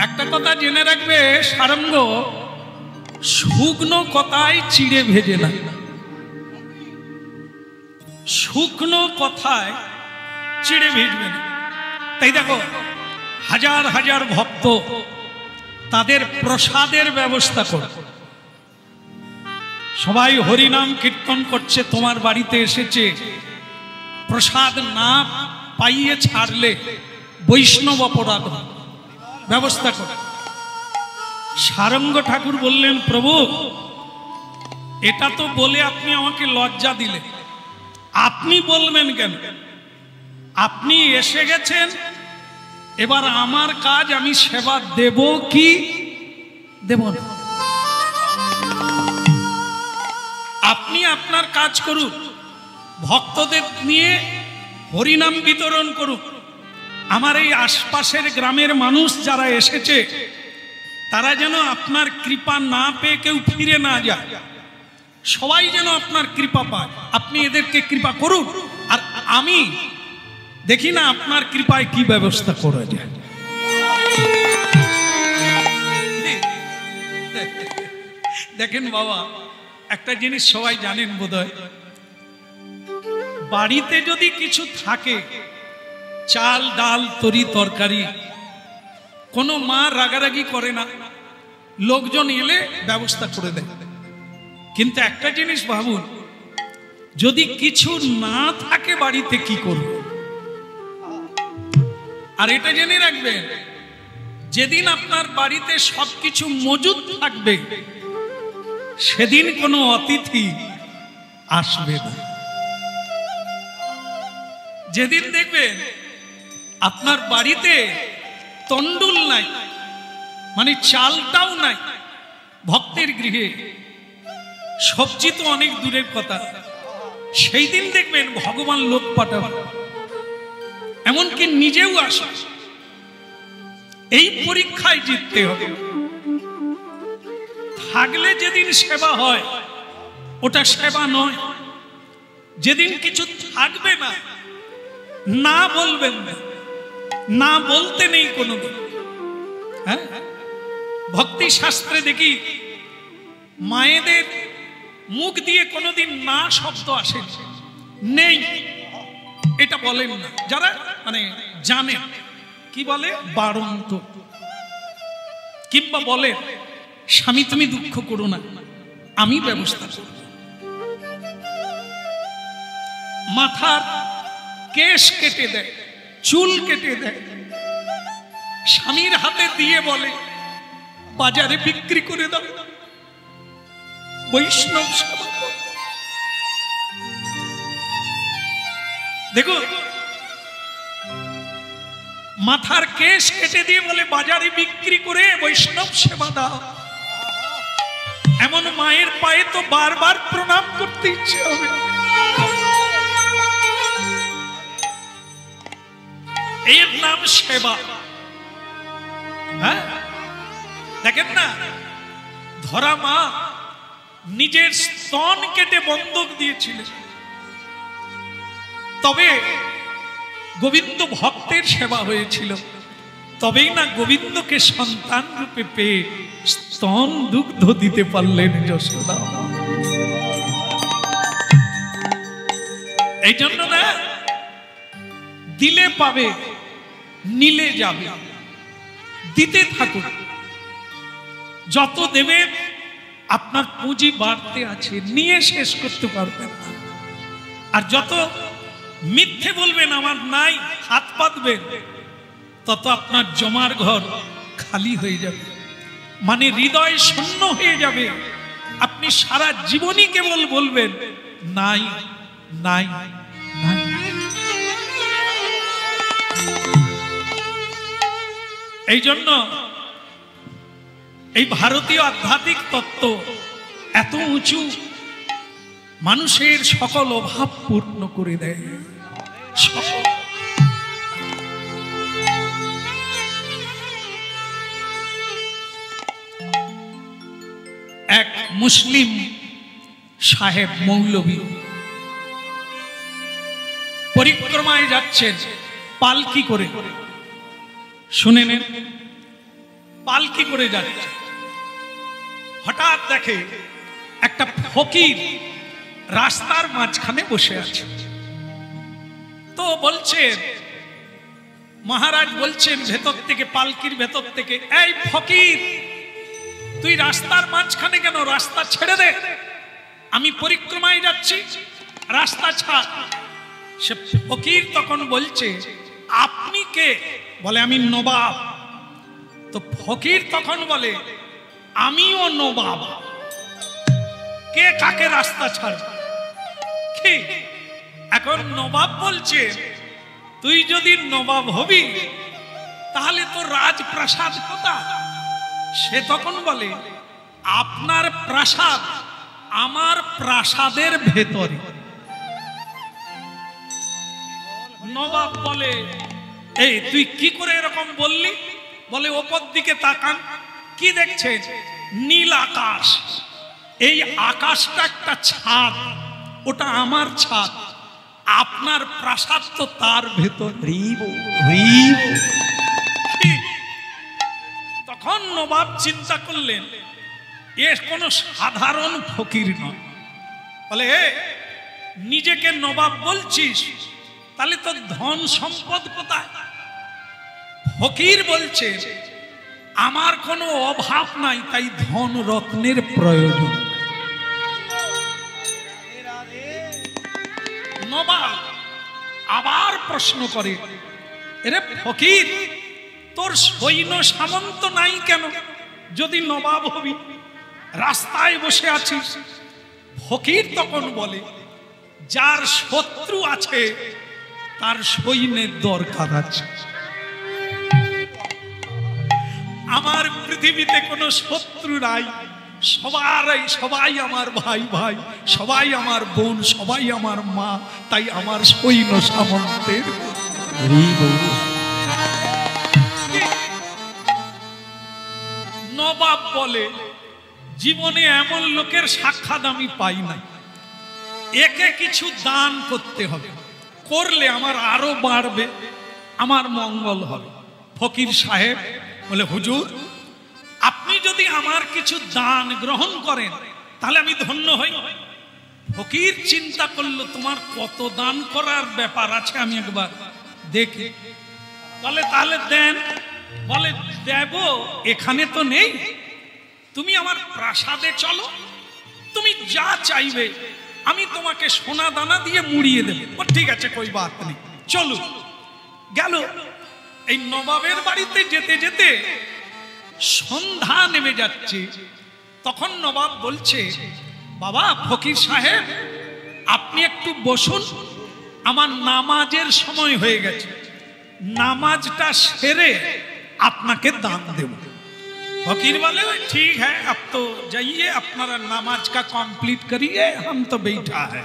একটা কথা জেনে রাখবে সারঙ্গ, শুকনো কথায় চিড়ে ভেজে না। শুকনো কথায় চিড়ে ভেজবে না। তাই দেখো, হাজার হাজার ভক্ত তাদের প্রসাদের ব্যবস্থা করে, সবাই হরিনাম কীর্তন করছে, তোমার বাড়িতে এসেছে, প্রসাদ না পাইয়ে ছাড়লে বৈষ্ণব অপরাধ ব্যবস্থা করে। সারঙ্গ ঠাকুর বললেন, প্রভু এটা তো বলে আপনি আমাকে লজ্জা দিলে, আপনি বলবেন কেন? আপনি এসে গেছেন, এবার আমার কাজ আমি সেবা দেব কি দেব না। আপনি আপনার কাজ করুন, ভক্তদের নিয়ে হরিনাম বিতরণ করুন। আমার এই আশপাশের গ্রামের মানুষ যারা এসেছে তারা যেন আপনার কৃপা না পেয়ে কেউ ফিরে না যায়, সবাই যেন আপনার কৃপা পায়। আপনি এদেরকে কৃপা করুন, আর আমি দেখি না আপনার কৃপায় কি ব্যবস্থা করা যায়। দেখেন বাবা, একটা জিনিস সবাই জানেন বোধহয়, বাড়িতে যদি কিছু থাকে, চাল ডাল তরি তরকারি, কোনো মা রাগারাগি করে না, লোকজন এলে ব্যবস্থা করে দেয়। কিন্তু একটা জিনিস ভাবুন, যদি কিছু না থাকে বাড়িতে কি করব? আর এটা জেনে রাখবেন, যেদিন আপনার বাড়িতে সবকিছু মজুদ থাকবে সেদিন কোনো অতিথি আসবে না। যেদিন দেখবেন আপনার বাড়িতে তন্ডুল নাই, মানে চালটাও নাই, ভক্তের গৃহে সবজি তো অনেক দূরের কথা, সেই দিন দেখবেন ভগবান লোক পাঠাবে, এমনকি নিজেও আসে। এই পরীক্ষায় জিততে হবে। থাকলে যেদিন সেবা হয় ওটা সেবা নয়। যেদিন কিছু থাকবে না, না বলবেন না, না বলতে নেই কোনো দিন। হ্যাঁ, ভক্তি শাস্ত্রে দেখি মায়েদের মুখ দিয়ে কোনোদিন না শব্দ আসে নেই, এটা বলেন না। যারা মানে জানেন কি বলে বারন্ত, কিংবা বলে স্বামী তুমি দুঃখ করো না, আমি ব্যবস্থা করব। মাথার কেশ কেটে দেয়, চুল কেটে দেয়, স্বামীর হাতে দিয়ে বলে বাজারে বিক্রি করে দাও, বৈষ্ণব সেবা। দেখো, মাথার কেশ কেটে দিয়ে বলে বাজারে বিক্রি করে বৈষ্ণব সেবা দাও। এমন মায়ের পায়ে তো বারবার প্রণাম করতে ইচ্ছে হবে। এর নাম সেবা। হ্যাঁ, দেখেন না, ধরা মা নিজের স্তন কেটে বন্ধক দিয়েছিলেন, তবে গোবিন্দ ভক্তের সেবা হয়েছিল। তবেই না গোবিন্দকে সন্তান রূপে পেয়ে স্তন দুগ্ধ দিতে পারলেন যশোদা। এই জন্য না, দিলে পাবে, নিলে যাবে, দিতে থাকুন। যত দেবেন আপনার পুঁজি বাড়তে আছে, নিয়ে শেষ করতে পারবেন না। আর যত মিথ্যে বলবেন আমার নাই, হাত পাতবেন, তত আপনার জমার ঘর খালি হয়ে যাবে, মানে হৃদয় শূন্য হয়ে যাবে। আপনি সারা জীবনই কেবল বলবেন নাই নাই নাই। এই জন্য এই ভারতীয় আধ্যাত্মিক তত্ত্ব এত উঁচু, মানুষের সকল অভাব পূর্ণ করে দেয়। এক মুসলিম সাহেব মৌলভী পরিক্রমায় যাচ্ছেন পালকি করে। শুনে নেন, পালকি করে যাচ্ছে। হঠাৎ দেখে একটা ফকির রাস্তার মাঝখানে বসে আছে। তো বলছেন, মহারাজ বলছেন ভেতর থেকে, পালকির ভেতর থেকে, এই ফকির, তুই রাস্তার মাঝখানে কেন? রাস্তা ছেড়ে দে, আমি পরিক্রমায় যাচ্ছি, রাস্তা ছাড়। সে ফকির তখন বলছে, আপনি কে? বলে, আমি নবাব। তো ফকির তখন বলে, আমিও নবাব, কে কাকে রাস্তা ছাড়? কি? এখন নবাব বলছে, তুই যদি নবাব হবি তাহলে তো রাজপ্রাসাদ কোথায়? সে তখন বলে, আপনার প্রাসাদ আমার প্রাসাদের ভেতরে। নবাব বলে, এই তুই কি করে এরকম বললি? বলে, ওপর দিকে তাকান, কি দেখছে? নীল আকাশ। এই আকাশটা একটা ছাদ, ওটা আমার ছাদ, আপনার প্রাসাদ তো তার ভেতর। তখন নবাব চিন্তা করলেন, এ কোনো সাধারণ ফকির নয়। বলে, নিজেকে নবাব বলছিস, তাহলে তো ধন সম্পদ কোথায়? ফকির বলছে, আমার কোনো অভাব নাই, তাই ধন রত্নের প্রয়োজন। নবাব আবার প্রশ্ন করে, এরে ফকির, তোর সৈন্য সামন্ত নাই কেন? যদি নবাব হবি, রাস্তায় বসে আছিস। ফকির তখন বলে, যার শত্রু আছে তার সৈন্যের দরকার আছে। আমার পৃথিবীতে কোনো শত্রু নাই, সবাই আমার ভাই ভাই, সবাই আমার বোন, সবাই আমার মা, তাই আমার সৈন্য সামন্তের। নবাব বলে, জীবনে এমন লোকের সাক্ষাৎ আমি পাই নাই, একে কিছু দান করতে হবে, করলে আমার আরো বাড়বে, আমার মঙ্গল হবে। ফকির সাহেব বলে, হুজুর, আপনি যদি আমার কিছু দান গ্রহণ করেন তাহলে আমি ধন্য হই। ফকির চিন্তা করলো, তোমার কত দান করার ব্যাপার আছে, আমি একবার দেখি। বলে, তাহলে দেন। বলে, দেব, এখানে তো নেই, তুমি আমার প্রাসাদে চলো, তুমি যা চাইবে আমি তোমাকে সোনা দানা দিয়ে মুড়িয়ে দেব। ঠিক আছে, কই বাত নেই, চলো। গেল। এই নবাবের বাড়িতে যেতে যেতে সন্ধ্যা নেমে যাচ্ছে। তখন নবাব বলছে, বাবা ফকির সাহেব, আপনি একটু বসুন, আমার নামাজের সময় হয়ে গেছে, নামাজটা সেরে আপনাকে দান দেব। फकीर वाले ठीक है, अब तो जाइए अपना नमाज का कंप्लीट करिए, हम तो बैठा है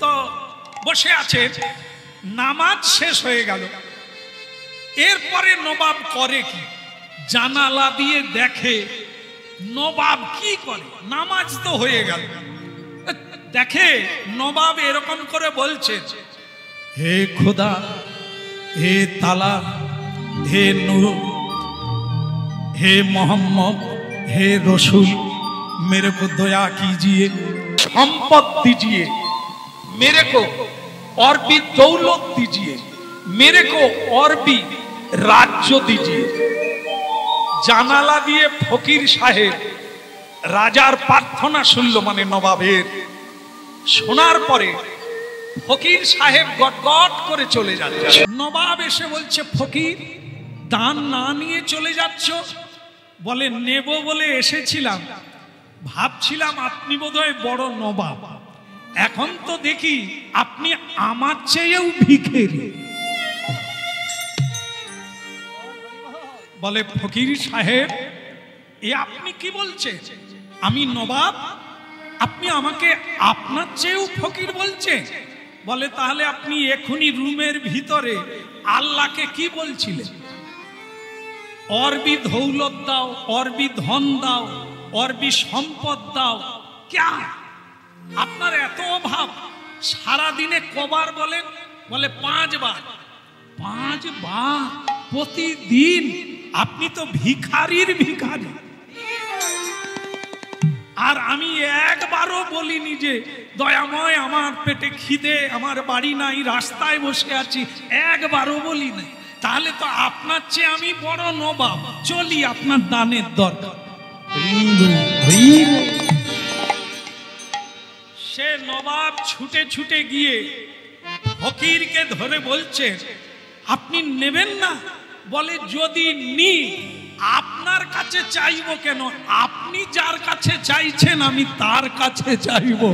तो বসে আছে। নামাজ শেষ হয়ে গেল। এরপরে নবাব করে কি, জানালা দিয়ে দেখে নবাব কি করে। নামাজ তো হয়ে গেল, দেখে নবাব এরকম করে বলছে, হে खुदा, हे ताला, हे नूर, हे मोहम्मद, हे रसूल, मेरे को दया कीजिए, संपद दीजिए, मेरे को और भी दौलत दीजिए, मेरे को और भी राज्य दीजिए। জানালা দিয়ে ফকির সাহেব রাজার প্রার্থনা শুনল, মানে নবাবের। শোনার পরে ফকির সাহেব গটগট করে চলে যাচ্ছে। নবাব এসে বলছে, ফকির দান না নিয়ে চলে যাচ্ছ? বলে, নেব বলে এসেছিলাম, ভাবছিলাম আপনি বোধহয় বড় নবাব, এখন তো দেখি আপনি আমার চেয়েও ভিখারি। বলে, ফকির সাহেব এ আপনি কি বলছেন? আমি নবাব, আপনি আমাকে আপনার চেয়েও ফকির বলছেন? বলে, তাহলে আপনি এখনই রুমের ভিতরে আল্লাহকে কি বলছিলেন? और भी दौलत दाओ, और भी धन दाओ, और भी সম্পদ দাও। क्या আপনার এত অভাব? সারা দিনে কবার বলেন? বলে 5 বার। 5 বার প্রতিদিন? আপনি তো ভিখারির ভিখারি। আর আমি একবারও বলিনি যে দয়াময় আমার পেটে খিদে, আমার বাড়ি নাই, রাস্তায় বসে আছি, একবারও বলি নাই। তাহলে তো আপনার চেয়ে আমি বড় নবাব, চলি আপনার দানের দরকার। সে নবাব ছুটে ছুটে গিয়ে ফকিরকে ধরে বলছে আপনি নেবেন না? বলে যদি নি আপনার কাছে চাইবো কেন? আপনি যার কাছে চাইছেন আমি তার কাছে চাইবো।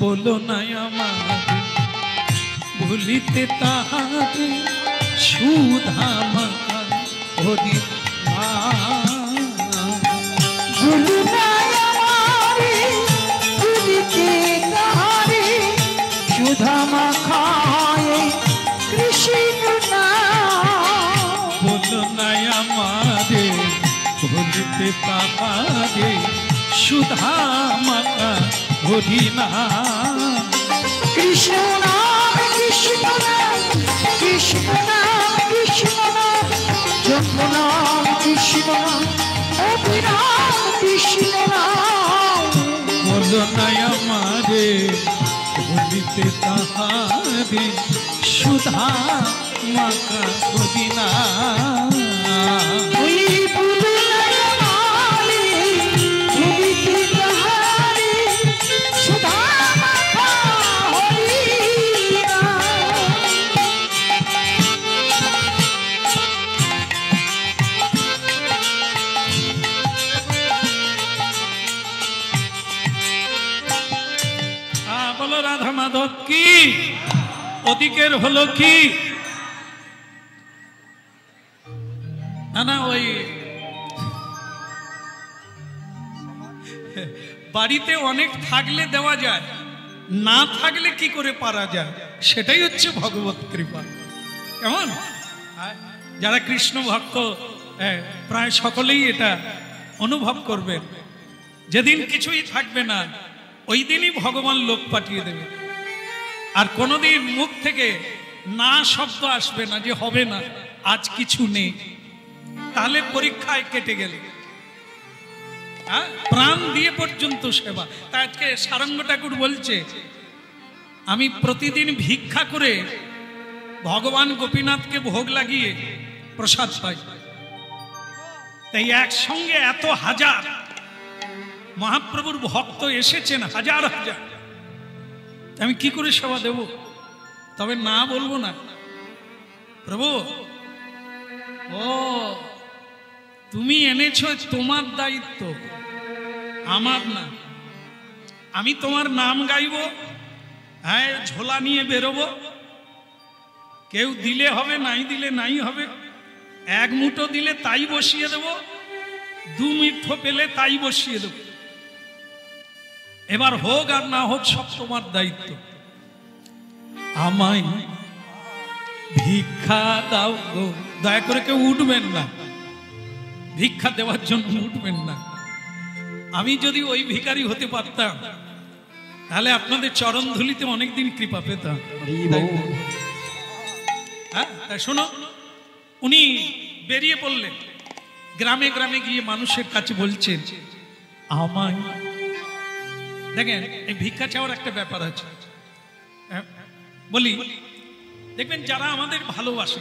বলো না আমার ভুলিতে তাহারে সুধা মাখা হরি সুধা মাখা কৃষ্ণ বলো না আমারে ভুলিতে তাহারে সুধা মাখা হরি নাম। কৃষ্ণ নাম কৃষ্ণ নাম কৃষ্ণ নাম কৃষ্ণ নাম জপ নাম কৃষ্ণ নাম অভিনাম কৃষ্ণ নাম। বলো না আমারে ভুলিতে তাহারে সুধা মাখা হরি নাম। রাধা মাধব কি ওদিকের হলো কি না? না ওই বাড়িতে অনেক থাকলে দেওয়া যায়, না থাকলে কি করে পারা যায়, সেটাই হচ্ছে ভগবত কৃপা। কেমন? যারা কৃষ্ণ ভক্ত প্রায় সকলেই এটা অনুভব করবেন। যেদিন কিছুই থাকবে না ওই দিনই ভগবান লোক পাঠিয়ে দেবে, আর কোনোদিন মুখ থেকে না শব্দ আসবে না যে হবে না, আজ কিছু নেই। তাহলে পরীক্ষায় কেটে গেলে প্রাণ দিয়ে পর্যন্ত সেবা। তাই আজকে সারঙ্গ ঠাকুর বলছে আমি প্রতিদিন ভিক্ষা করে ভগবান গোপীনাথকে ভোগ লাগিয়ে প্রসাদ পাই। তাই একসঙ্গে এত হাজার মহাপ্রভুর ভক্ত এসেছেন, হাজার হাজার, আমি কি করে সেবা দেব? তবে না বলবো না, প্রভু ও তুমি এনেছো, তোমার দায়িত্ব, আমার না। আমি তোমার নাম গাইবো, হ্যাঁ ঝোলা নিয়ে বেরোবো, কেউ দিলে হবে, নাই দিলে নাই হবে, এক মুঠো দিলে তাই বসিয়ে দেব, দু মুঠো পেলে তাই বসিয়ে দেব। এবার হোক আর না হোক সব তোমার দায়িত্ব। আমায় ভিক্ষা দাও গো। দয়া করে কেউ উঠবেন না, ভিক্ষা দেওয়ার জন্য উঠবেন না। আমি যদি ওই ভিখারি হতে পারতাম তাহলে আপনাদের চরণ ধুলিতে অনেকদিন কৃপা পেতাম। হ্যাঁ শোনো, উনি বেরিয়ে পড়লেন, গ্রামে গ্রামে গিয়ে মানুষের কাছে বলছেন আমায়। দেখেন এই ভিক্ষা চাওয়ার একটা ব্যাপার আছে, বলি দেখবেন যারা আমাদের ভালোবাসে,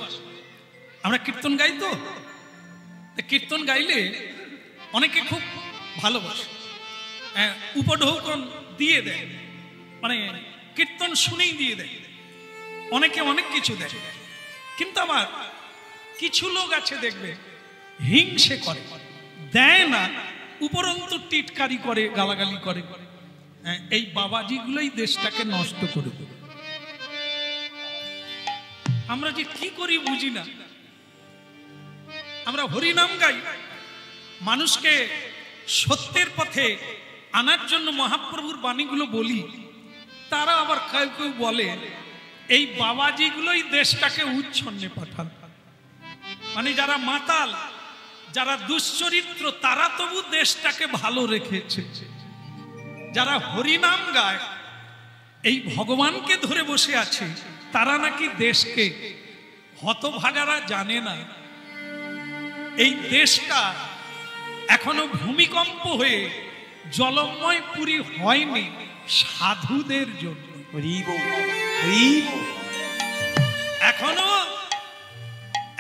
আমরা কীর্তন গাই, তো কীর্তন গাইলে অনেকে খুব ভালোবাসে, উপঢৌকন দিয়ে দেয়, মানে কীর্তন শুনেই দিয়ে দেয়, অনেকে অনেক কিছু দেয়। কিন্তু আবার কিছু লোক আছে দেখবে হিংসে করে, দেয় না, উপরন্তু টিটকারি করে, গালাগালি করে। এই বাবাজিগুলোই দেশটাকে নষ্ট করে দেবে। আমরা যে কি করি বুঝি না। আমরা হরিনাম গাই, মানুষকে সত্যের পথে আনার জন্য মহাপ্রভুর বাণীগুলো বলি, তারা আবার কেউ কেউ বলে এই বাবাজিগুলোই দেশটাকে উচ্ছন্নে পাঠান। মানে যারা মাতাল, যারা দুশ্চরিত্র, তারা তবু দেশটাকে ভালো রেখেছে। যারা হরিনাম গায়, এই ভগবানকে ধরে বসে আছে, তারা নাকি দেশকে, হতভাগারা জানে না এই দেশটা এখনো ভূমিকম্প হয়ে জলময় পুরী হয়নি সাধুদের জন্য।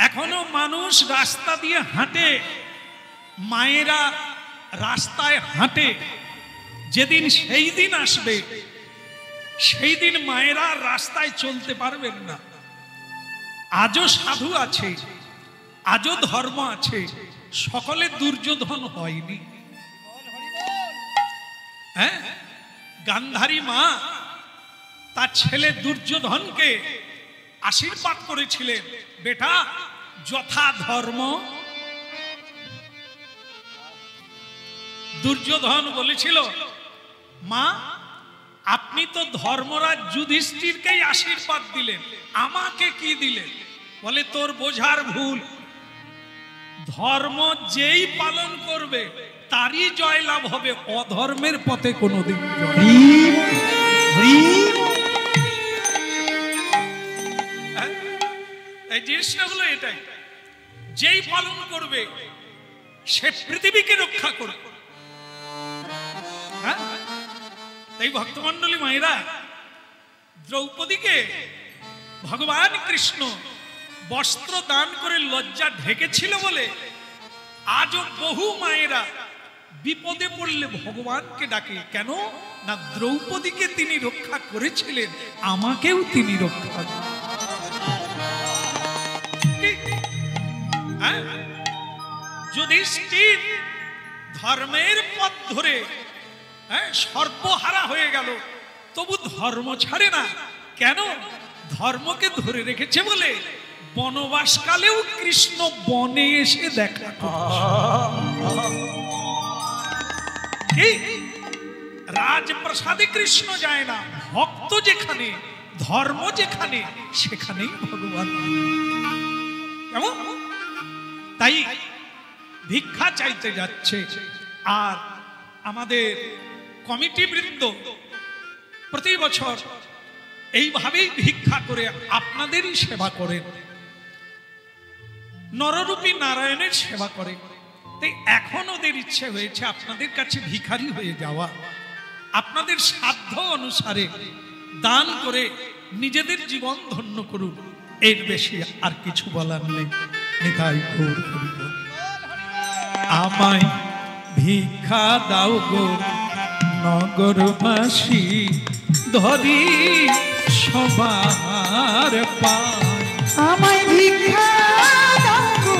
এখনো মানুষ রাস্তা দিয়ে হাঁটে, মায়েরা রাস্তায় হাঁটে। যেদিন সেই দিন আসবে, সেই দিন মায়েরা রাস্তায় চলতে পারবেন না। আজও সাধু আছে, আজও ধর্ম আছে, সকলে দুর্যোধন হয়নি। হ্যাঁ, গান্ধারী মা তার ছেলে দুর্যোধনকে আশীর্বাদ করেছিলেন, বেটা যথা ধর্ম। দুর্যোধন বলেছিল, মা আপনি তো ধর্মরাজ যুধিষ্ঠিরকেই আশীর্বাদ দিলেন, আমাকে কি দিলেন? বলে তোর বোঝার ভুল, ধর্ম যেই পালন করবে তারই জয়লাভ হবে, অধর্মের পথে কোনোদিন এই জিনিসটা হলো এটাই, যেই পালন করবে সে পৃথিবীকে রক্ষা করবে। হ্যাঁ, এই ভক্তমন্ডলী মায়েরা, দ্রৌপদীকে ভগবান কৃষ্ণ বস্ত্র দান করে লজ্জা ঢেকেছিল বলে আজও বহু মায়েরা বিপদে পড়লে ভগবানকে ডাকে। কেন না, দ্রৌপদীকে তিনি রক্ষা করেছিলেন, আমাকেও তিনি রক্ষা করেন। যুধিষ্ঠির ধর্মের পথ ধরে সর্বহারা হয়ে গেল, তবু ধর্ম ছাড়ে না। কেন? ধর্মকে ধরে রেখেছে বলে বনবাসকালেও কৃষ্ণ বনে এসে দেখা। রাজপ্রাসাদে কৃষ্ণ যায় না, ভক্ত যেখানে, ধর্ম যেখানে, সেখানেই ভগবান। কেমন? তাই ভিক্ষা চাইতে যাচ্ছে। আর আমাদের কমিটি বৃন্দ প্রতি বছর এইভাবেই ভিক্ষা করে আপনাদেরই সেবা করেন, নররূপী নারায়ণের সেবা করে। তাই এখন ওদের ইচ্ছে হয়েছে আপনাদের কাছে ভিখারি হয়ে যাওয়া, আপনাদের সাধ্য অনুসারে দান করে নিজেদের জীবন ধন্য করুন। এর বেশি আর কিছু বলার নেই। নিতাই গৌর হরি বল। আমায় ভিক্ষা দাও গো নগরবাসী, ধরি সবার পায়। আমায় ভিক্ষা দাও গো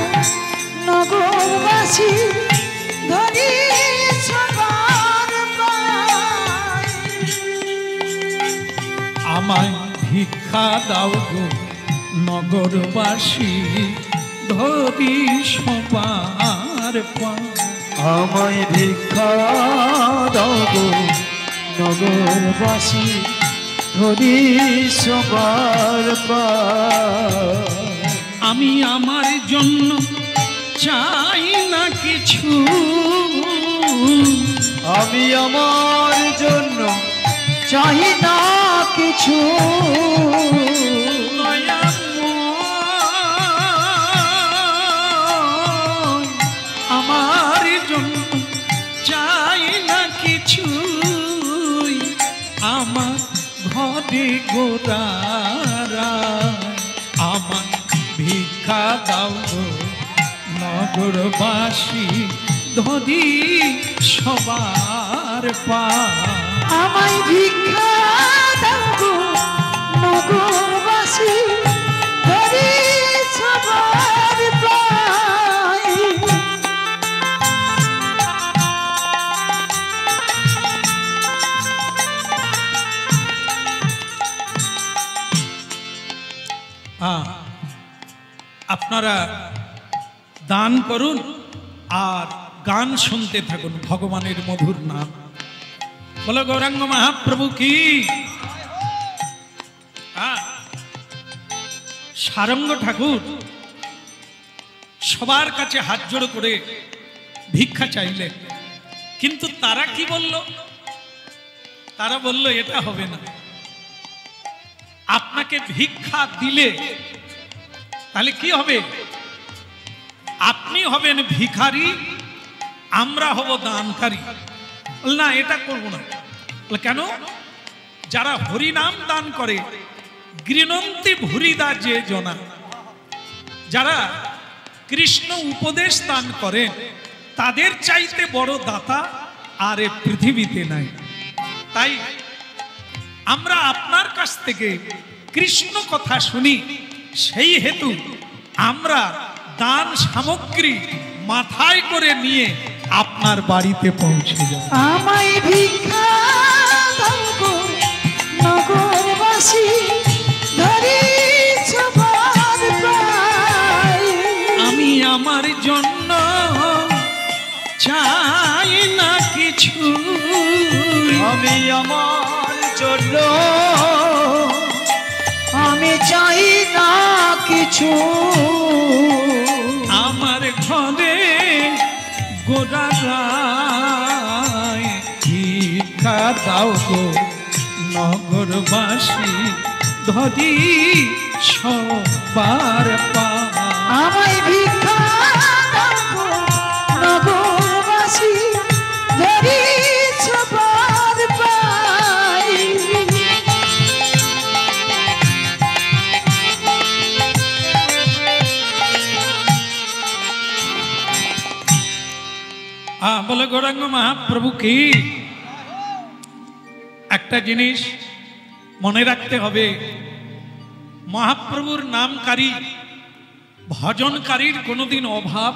নগরবাসী, ধরি সবার পায়। আমায় ভিক্ষা দাও গো নগরবাসী, ধরি সবার পায়। আমায় ভিক্ষা দাও গো নগরবাসী, ধরি সবার পায়। আমি আমার জন্য চাই না কিছু, আমি আমার জন্য চাই না কিছু। আমার জন্য চাই না কিছু, আমার ঘরে গোরারা। আমার ভিক্ষা দাও গো নগরবাসী, ধরি সবার পায়। আমায় ভিক্ষা দাও গো আপনারা দান করুন আর গান শুনতে থাকুন ভগবানের মধুর নাম। বলো গৌরাঙ্গ মহাপ্রভু কি। সারঙ্গ ঠাকুর সবার কাছে হাত জোড় করে ভিক্ষা চাইলেন, কিন্তু তারা কি বলল? তারা বলল এটা হবে না, আপনাকে ভিক্ষা দিলে তাহলে কি হবে? আপনি হবেন ভিখারি, আমরা হব দানকারী। না, এটা করব না। কেন? যারা হরিনাম দান করে গৃণন্তি ভুরিদা যে জনা, যারা কৃষ্ণ উপদেশ দান করেন তাদের চাইতে বড় দাতা আর এ পৃথিবীতে নাই। তাই আমরা আপনার কাছ থেকে কৃষ্ণ কথা শুনি, সেই হেতু আমরা দান সামগ্রী মাথায় করে নিয়ে আপনার বাড়িতে পৌঁছে যাব। আমায় ভিক্ষা দাও গো নগরবাসী, ধরিছ বার প্রায়। আমি আমার জন্য চাই না কিছু, আমি আমার জন্য আমি চাই না কিছু। আমার ঘরে গোড়ায় ভিক্ষা দাও গো নগরবাসী, ধরি সবার পা। আমায় ভিক্ষা দাও গো নগরবাসী, ধরিছ বার প্রায়। বলে গৌরাঙ্গ মহাপ্রভু কি। একটা জিনিস মনে রাখতে হবে, মহাপ্রভুর নামকারী ভজনকারীর কোনোদিন অভাব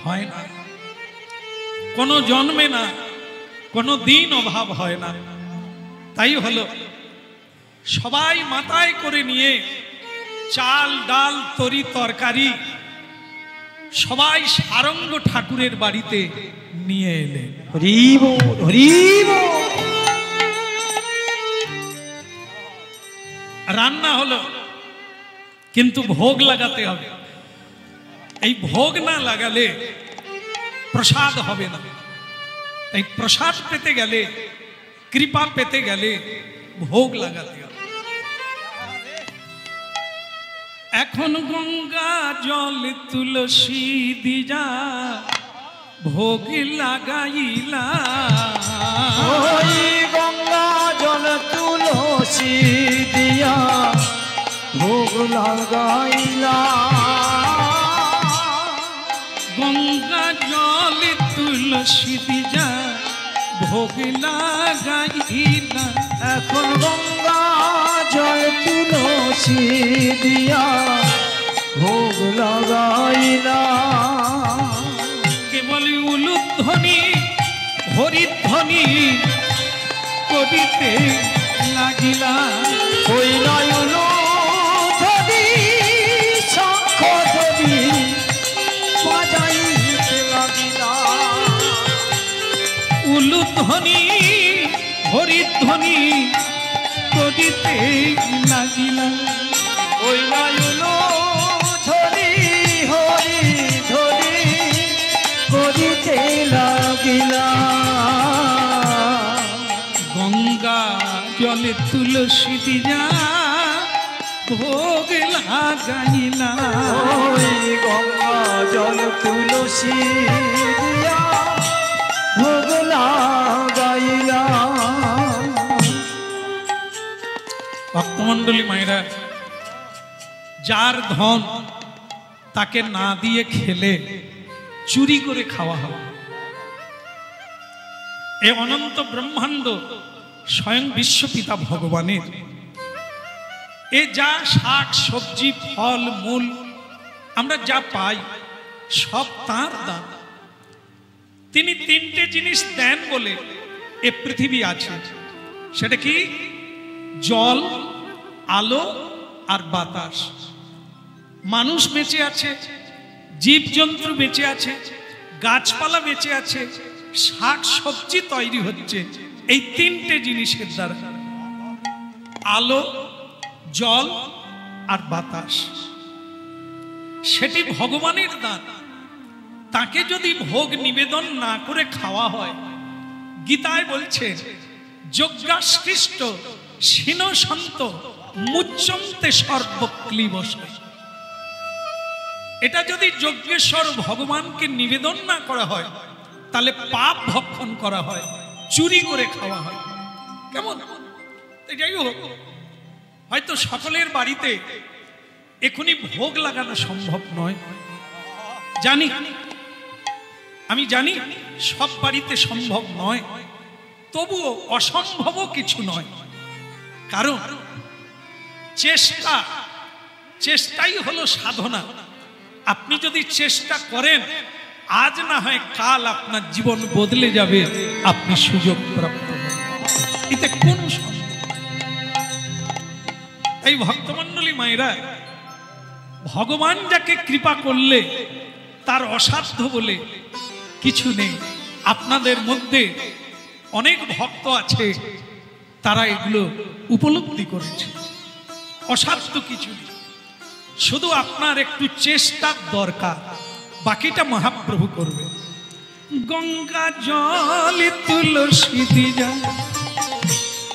হয় না, কোনো জন্মে না, কোনো দিন অভাব হয় না। তাই হলো সবাই মাথায় করে নিয়ে চাল ডাল তরি তরকারি সবাই সারঙ্গ ঠাকুরের বাড়িতে নিয়ে এলেন। হরিব হরিব। রান্না হলো, কিন্তু ভোগ লাগাতে হবে। এই ভোগ না লাগালে প্রসাদ হবে না। তাই প্রসাদ পেতে গেলে, কৃপা পেতে গেলে ভোগ লাগাতে হবে। এখন গঙ্গা জল তুলসী দিয়া ভোগ লাগাইলা, ওই গঙ্গা জল তুলসী দিয়া ভোগ লাগাইলা। গঙ্গা জল তুলসী দিয়া ভোগ লাগাইলা। এখন গঙ্গা জল তুলসী দিয়া ভোগ লাগাইলা। কেবল উলুধ্বনি হরিধ্বনি করিতে লাগিলা। ওই নয়ন ধ্বনি শঙ্খ ধ্বনি বাজাইতে লাগিলা। উলুধ্বনি হরিধ্বনি করিতে লাগিলা। ওই নয়ন ধ্বনি হরি ধ্বনি করিতে লাগিলা। গঙ্গা জলে তুলসী দিয়া ভোগ লাগাইলা। ওই গঙ্গা জল তুলসী দিয়া ভোগ লাগাইলা। ভক্তমণ্ডলী মায়েরা, যার ধন তাকে না দিয়ে খেলে চুরি করে খাওয়া হবে। এ অনন্ত ব্রহ্মাণ্ড স্বয়ং বিশ্বপিতা ভগবানের। এ যা শাক সবজি ফল মূল আমরা যা পাই সব তাঁর দান। তিনি তিনটে জিনিস দেন বলে এ পৃথিবী আছে। সেটা কি? জল, আলো আর বাতাস। মানুষ বেঁচে আছে, জীবজন্তু বেঁচে আছে, গাছপালা বেঁচে আছে, শাক সবজি তৈরি হচ্ছে এই তিনটে জিনিসের দ্বারা, আলো, জল আর বাতাস। সেটি ভগবানের দান। তাকে যদি ভোগ নিবেদন না করে খাওয়া হয়, গীতায় বলছে যজ্ঞাসৃষ্ট শিন সন্ত মুচ্চন্তে সর্বক্লীবশ। এটা যদি যজ্ঞেশ্বর ভগবানকে নিবেদন না করা হয়, তাহলে পাপ ভক্ষণ করা হয়, চুরি করে খাওয়া হয়। কেমন? যাই হোক, হয়তো সকলের বাড়িতে এখনই ভোগ লাগানো সম্ভব নয়, জানি, আমি জানি সব বাড়িতে সম্ভব নয়, তবুও অসম্ভবও কিছু নয়। কারণ চেষ্টাই হলো সাধনা। আপনি যদি চেষ্টা করেন, আজ না হয় কাল আপনার জীবন বদলে যাবে, আপনি সুযোগ প্রাপ্ত হবেন। এতে কোন সন্দেহ? এই ভক্তমণ্ডলী মায়েরা, ভগবান যাকে কৃপা করলে তার অসাধ্য বলে কিছু নেই। আপনাদের মধ্যে অনেক ভক্ত আছে, তারা এগুলো উপলব্ধি করেছে। অসাধ্য কিছু নেই, শুধু আপনার একটু চেষ্টার দরকার, বাকিটা মহাপ্রভু করবে। গঙ্গা জল তুলসী দিয়া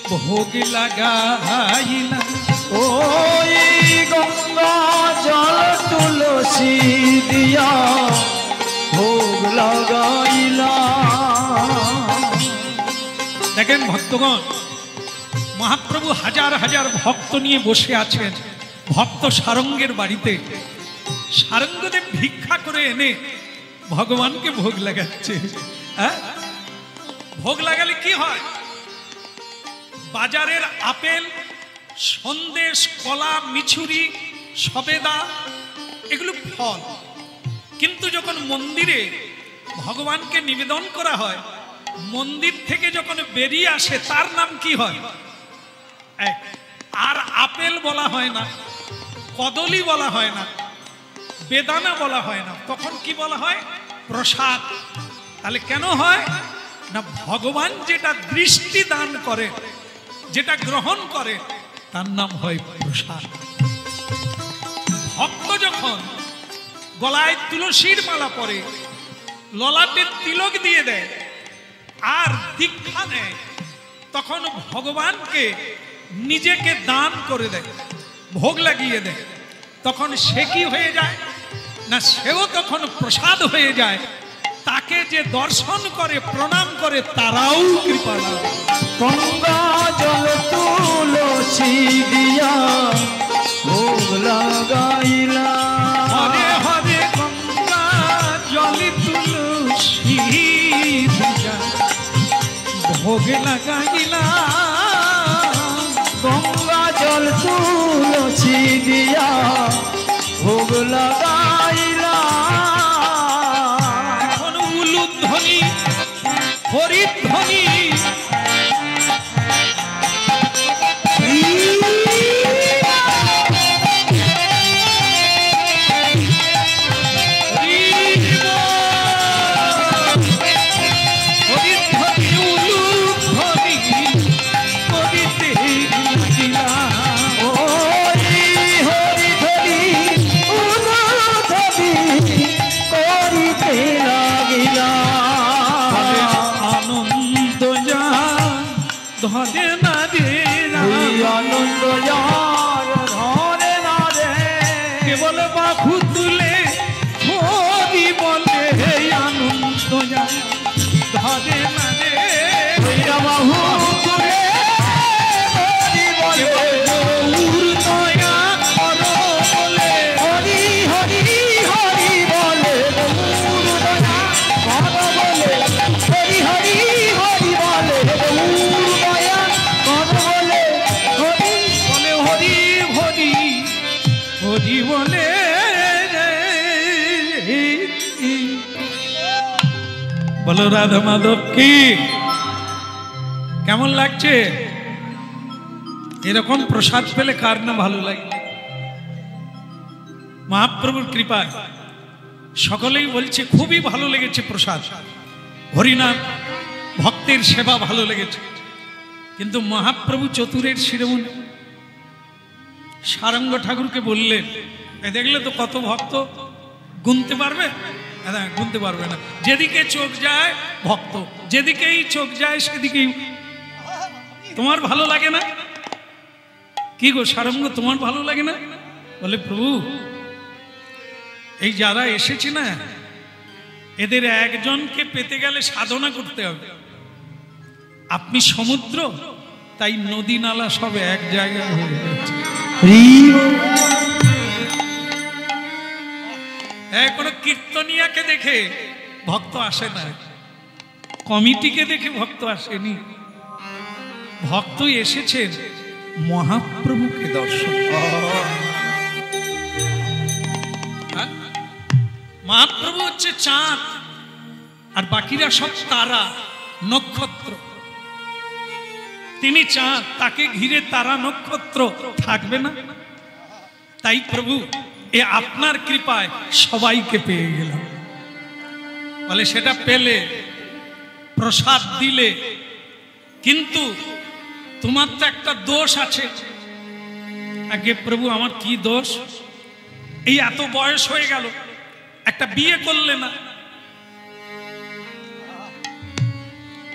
ভোগ লাগাইলা, ওই গঙ্গা জল তুলসী দিয়া ভোগ লাগাইলা। দেখেন ভক্তগণ, মহাপ্রভু হাজার হাজার ভক্ত নিয়ে বসে আছেন ভক্ত সারঙ্গের বাড়িতে। সারঙ্গদেব ভিক্ষা করে এনে ভগবানকে ভোগ লাগাচ্ছে। ভোগ লাগালে কি হয়? বাজারের আপেল, সন্দেশ, কলা, মিছুরি, সবেদা, এগুলো ফল। কিন্তু যখন মন্দিরে ভগবানকে নিবেদন করা হয়, মন্দির থেকে যখন বেরিয়ে আসে, তার নাম কি হয়? আর আপেল বলা হয় না, কদলি বলা হয় না, বেদানা বলা হয় না, তখন কি বলা হয়? প্রসাদ। তাহলে কেন হয় না? ভগবান যেটা দৃষ্টি দান করে, যেটা গ্রহণ করে, তার নাম হয় প্রসাদ। ভক্ত যখন গলায় তুলসীর মালা পরে, ললাটে তিলক দিয়ে দেয় আর দীক্ষা নেয়, তখন ভগবানকে নিজেকে দান করে দেয়, ভোগ লাগিয়ে দেয়। তখন সে কি হয়ে যায় না? সেও তখন প্রসাদ হয়ে যায়। তাকে যে দর্শন করে, প্রণাম করে, তারাও কৃপা লাভ। গঙ্গা জল তুলসী দিয়া ভোগ লাগাইলা। হরে হরে গঙ্গা জল তুলসী দিয়া ভোগ লাগাইলা। গঙ্গা জল তুলসী দিয়া ভোগ লাগাইলা। এখন উলুধ্বনি, হরিধ্বনি, ধরে না রে আনন্দ যার ধরে না রে। কেবল বাহু তুলে হরি বলে, আনন্দ যায় ধরে না রে। বাহু তুলে হরি বলে, দয়া করো বলে, হরি হরি হরি বলে, দয়া করো বলে, হরি হরি হরি বলে, দয়া করো বলে, হরি বলে হরি হরি হরি বলে। বলো রাধা মাধব কি? কেমন লাগছে? এরকম প্রসাদ পেলে কার না ভালো লাগে? মহাপ্রভুর কৃপায় সকলেই বলছে খুবই ভালো লেগেছে প্রসাদ, হরিনাম ভক্তের সেবা ভালো লেগেছে। কিন্তু মহাপ্রভু চতুরের শিরোমণি সারঙ্গ ঠাকুরকে বললেন, দেখলে তো কত ভক্ত, গুনতে পারবে? গুনতে পারবে না। যেদিকে চোখ যায় ভক্ত, যেদিকেই চোখ যায় সেদিকেই। তোমার ভালো লাগে না? কি গো সারঙ্গ, তোমার ভালো লাগে না? বলে প্রভু, এই যারা এসেছে না, এদের একজনকে পেতে গেলে সাধনা করতে হবে। আপনি সমুদ্র, তাই নদী নালা সব এক জায়গায় হয়ে গেছে। কোনো কীর্তনিয়াকে দেখে ভক্ত আসে না, কমিটিকে দেখে ভক্ত আসেনি, ভক্ত এসেছেন মহাপ্রভুকে দর্শন। মহাপ্রভু হচ্ছে চাঁদ, আর বাকিরা সব তারা নক্ষত্র। তিনি চাঁদ, তাকে ঘিরে তারা নক্ষত্র থাকবে না? তাই প্রভু এ আপনার কৃপায় সবাইকে পেয়ে গেলাম। বলে সেটা পেলে, প্রসাদ দিলে, কিন্তু তোমার তো একটা দোষ আছে। আগে প্রভু, আমার কি দোষ? এই এত বয়স হয়ে গেল, একটা বিয়ে করলে না।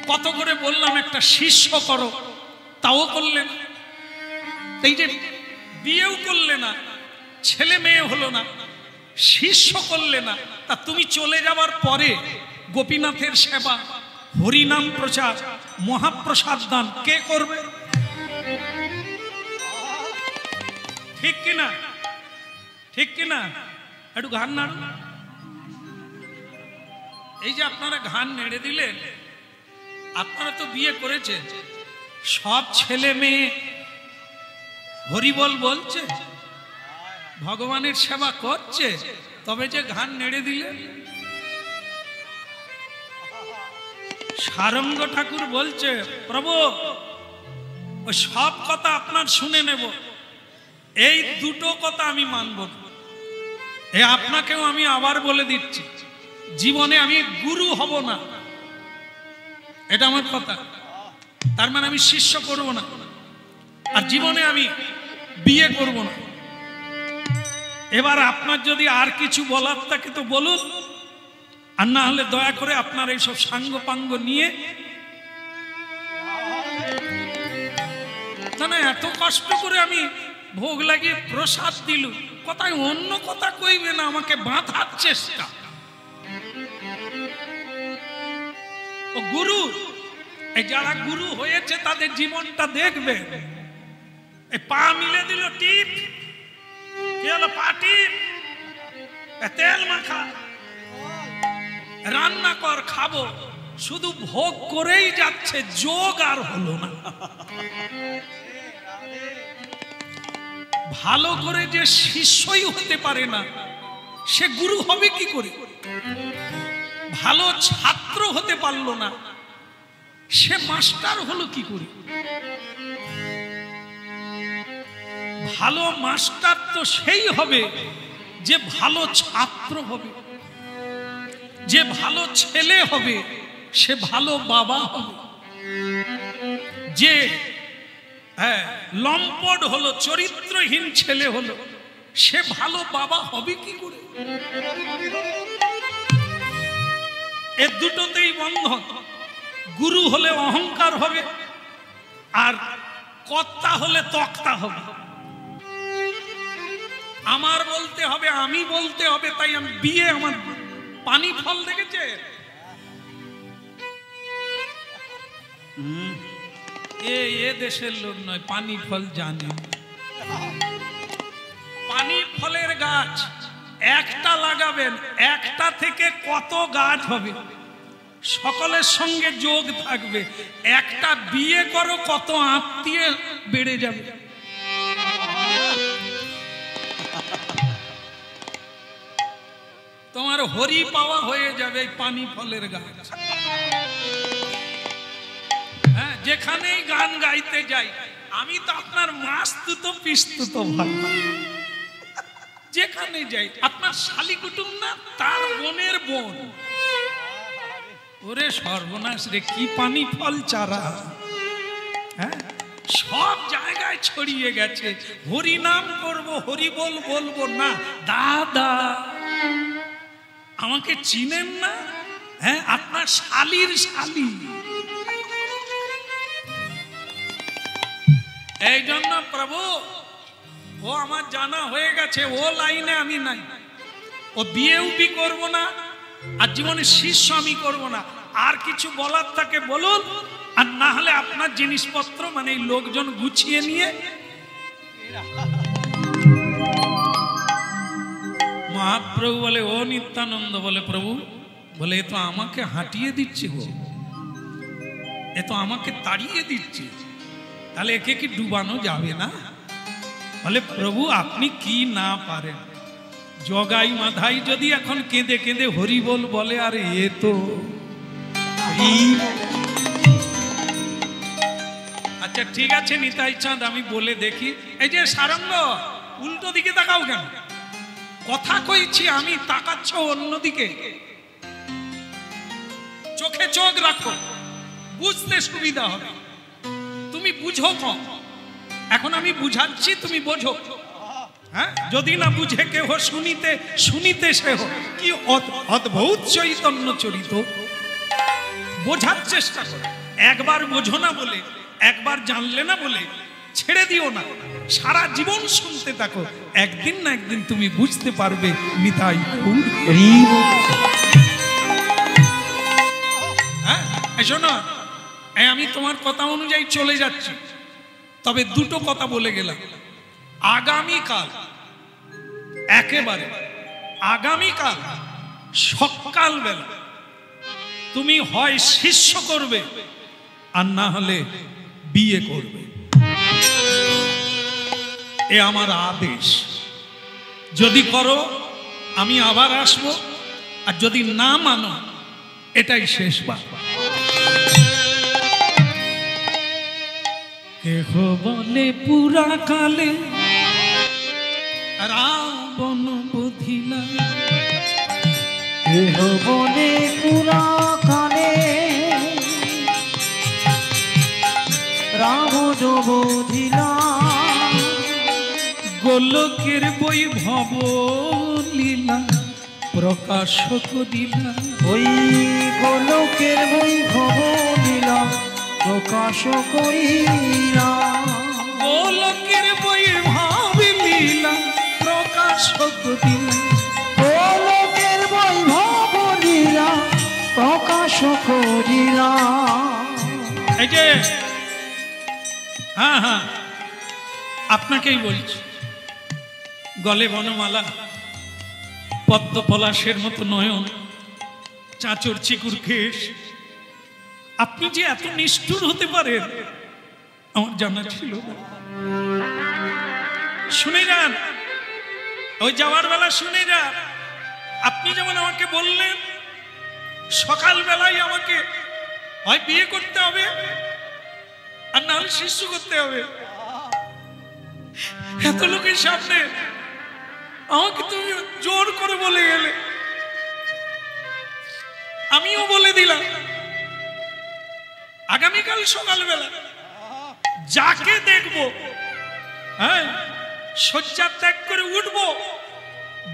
কত করে বললাম একটা শিষ্য করো, তাও করলে না। এই যে বিয়েও করলে না, ছেলে মেয়ে হলো না, শিষ্য করলে না, তা তুমি চলে যাবার পরে গোপীনাথের সেবা, হরিনাম প্রচার, মহাপ্রসাদ দান কে করবে? ঠিক কিনা? ঠিক কিনা? একটু ঘান নাড়ুন। এই যে আপনারা ঘান নেড়ে দিলেন, আপনারা তো বিয়ে করেছেন, সব ছেলে মেয়ে হরিবল বলছে, ভগবানের সেবা করছে, তবে যে ঘান নেড়ে দিলেন। সারঙ্গ ঠাকুর বলছে, প্রভু ওই সব কথা আপনার শুনে নেব, এই দুটো কথা আমি মানব না। এ আপনাকেও আমি আবার বলে দিচ্ছি, জীবনে আমি গুরু হব না, এটা আমার কথা। তার মানে আমি শিষ্য করব না, আর জীবনে আমি বিয়ে করব না। এবার আপনার যদি আর কিছু বলার থাকে তো বলুন, আর না হলে দয়া করে আপনার এইসব সাঙ্গ পাঙ্গ নিয়ে, না এত কষ্ট করে আমি ভোগ লাগিয়ে প্রসাদ দিল, কথায় অন্য কথা কইবে না, আমাকে বাঁধার চেষ্টা। ও গুরু, এই যারা গুরু হয়েছে তাদের জীবনটা দেখবে। এই পা মিলে দিল টিপ, কি হলো? পা টিপ, তেল মাখা, রান্না কর খাবো, শুধু ভোগ করেই যাচ্ছে, যোগ আর হলো না। ভালো করে যে শিষ্যই হতে পারে না, সে গুরু হবে কি করে? ভালো ছাত্র হতে পারলো না, সে মাস্টার হলো কি করে? ভালো মাস্টার তো সেই হবে যে ভালো ছাত্র হবে, যে ভালো ছেলে হবে সে ভালো বাবা হবে। যে লম্পট হলো, চরিত্রহীন ছেলে হলো, সে ভালো বাবা হবে কি করে? এ দুটোতেই বন্ধন। গুরু হলে অহংকার হবে, আর কর্তা হলে তক্তা হবে। আমার বলতে হবে, আমি বলতে হবে, তাই আমি বিয়ে, আমার পানি ফল দেখেছে, এ দেশের লোক নয়, পানি ফল জানে। পানি ফলের গাছ একটা লাগাবেন, একটা থেকে কত গাছ হবে, সকলের সঙ্গে যোগ থাকবে। একটা বিয়ে করো, কত আত্মীয় বেড়ে যাবে। তোমার হরি পাওয়া হয়ে যাবে পানি ফলের গাছ। হ্যাঁ, যেখানেই গান গাইতে যাই, আমি তো আপনার মাস্তুত পিস্তুত ভাই, যেখানে যাই আপনার শালি কুটুম না, তার বোনের বোন। ওরে সর্বনাশ রে, কি পানি ফল চারা, হ্যাঁ, সব জায়গায় ছড়িয়ে গেছে। হরি নাম করব, হরি বল বলবো না। দাদা আমাকে চিনেন না? হ্যাঁ, আপনার শালির শালি। এই জন্য প্রভু, ও আমার জানা হয়ে গেছে, ও লাইনে আমি নাই। ও বিয়েও করবো না, আর জীবনে শিষ্য আমি করবো না। আর কিছু বলার থাকে বলুন, আর না হলে আপনার জিনিসপত্র মানে এই লোকজন গুছিয়ে নিয়ে। মহাপ্রভু বলে, ও নিত্যানন্দ বলে, প্রভু বলে, এ তো আমাকে হাঁটিয়ে দিচ্ছে গো, এ তো আমাকে তাড়িয়ে দিচ্ছে, তাহলে একে কি ডুবানো যাবে না? বলে, প্রভু আপনি কি না পারেন? জগাই মাধাই যদি এখন কেঁদে কেঁদে হরি বল বলে, আর এ তো আচ্ছা ঠিক আছে নিতাই চাঁদ, আমি বলে দেখি। এই যে সারঙ্গ, উল্টো দিকে তাকাও কেন? কথা কইছি আমি, তাকাচ্ছ অন্যদিকে। চোখে চোখ রাখো, বুঝতে সুবিধা হবে। তুমি বুঝো কম, এখন আমি বুঝাচ্ছি, তুমি বোঝো। হ্যাঁ, যদি না বুঝে কেহ শুনিতে শুনিতে সে কি অদ্ভুত চৈতন্য চরিত। বোঝার চেষ্টা করো। একবার বোঝো না বলে, একবার জানলে না বলে ছেড়ে দিও না, সারা জীবন শুনতে থাকো। একদিন না একদিন তুমি বুঝতে পারবে। নিতাই গৌর। হ্যাঁ, শোনো, আমি তোমার কথা অনুযায়ী চলে যাচ্ছি, তবে দুটো কথা বলে গেলাম। আগামীকাল, একেবারে আগামীকাল সকালবেলা তুমি হয় শিষ্য করবে, আর না হলে বিয়ে করবে। এ আমার আদেশ। যদি করো আমি আবার আসবো, আর যদি না মানো এটাই শেষবার। কেহ বলে পুরা কালে রাবণ বুধিলা, কেহ বলে পুরা কালে রাবণ বুধিলা, গোলকের বৈভব লীলা প্রকাশ করিলা। ওই গোলকের বৈভব লীলা প্রকাশ করিলা। গোলকের বৈভব লীলা প্রকাশ করিলা। গোলকের বৈভব লীলা প্রকাশ করিলা। এই যে হ্যাঁ হ্যাঁ, আপনাকেই বলছি, গলে বনমালা, পদ্ম পলাশের মতো নয়ন, চাঁচর চিকুর কেশ, আপনি যে এত নিষ্ঠুর হতে পারেন আমার জানা ছিল না। শুনে যান, ওই যাওয়ার বেলা শুনে যান। আপনি যেমন আমাকে বললেন সকালবেলায় আমাকে হয় বিয়ে করতে হবে, আর না হলে শিষ্য করতে হবে, এত লোকের সামনে আমাকে তুমি জোর করে বলে গেলে। আমিও বলে দিলাম আগামীকাল সকালবেলা যাকে দেখবো, হ্যাঁ, শয্যা ত্যাগ করে উঠবো,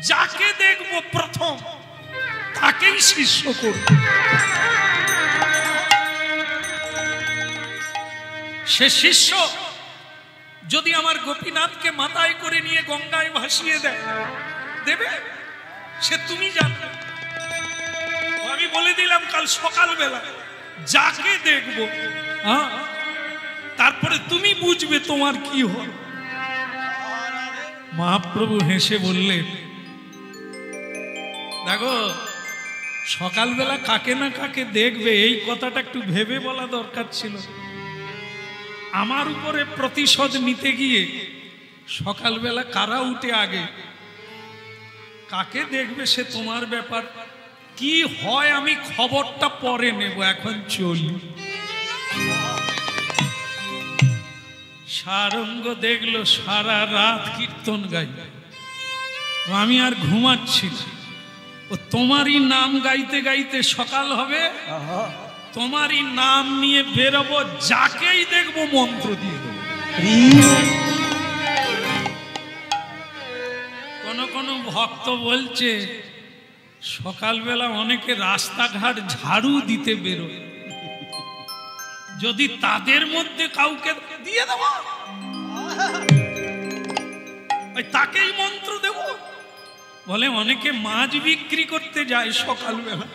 যাকে দেখবো প্রথম তাকেই শিষ্য করব। সে শিষ্য যদি আমার গোপীনাথকে মাথায় করে নিয়ে গঙ্গায় ভাসিয়ে দেবে, সে তুমি জানবে। আমি বলে দিলাম কাল সকালবেলা যাকে দেখবো, হ্যাঁ, তারপরে তুমি বুঝবে তোমার কি হয়। মহাপ্রভু হেসে বললেন, দেখো সকালবেলা কাকে না কাকে দেখবে, এই কথাটা একটু ভেবে বলা দরকার ছিল। আমার উপরে প্রতিশোধ নিতে গিয়ে সকালবেলা কারা উঠে আগে, কাকে দেখবে সে তোমার ব্যাপার। কি হয় আমি খবরটা পরে নেব, এখন চলি। সারঙ্গ দেখলো সারা রাত কীর্তন গাই, আমি আর ঘুমাচ্ছি না, ও তোমারই নাম গাইতে গাইতে সকাল হবে, তোমারই নাম নিয়ে বেরোবো, যাকেই দেখবো মন্ত্র দিয়ে দেবো। কোন কোন ভক্ত বলছে সকালবেলা অনেকে রাস্তাঘাট ঝাড়ু দিতে বেরোয়, যদি তাদের মধ্যে কাউকে দিয়ে দেব, তাকেই মন্ত্র দেব। বলে অনেকে মাছ বিক্রি করতে যায় সকালবেলা,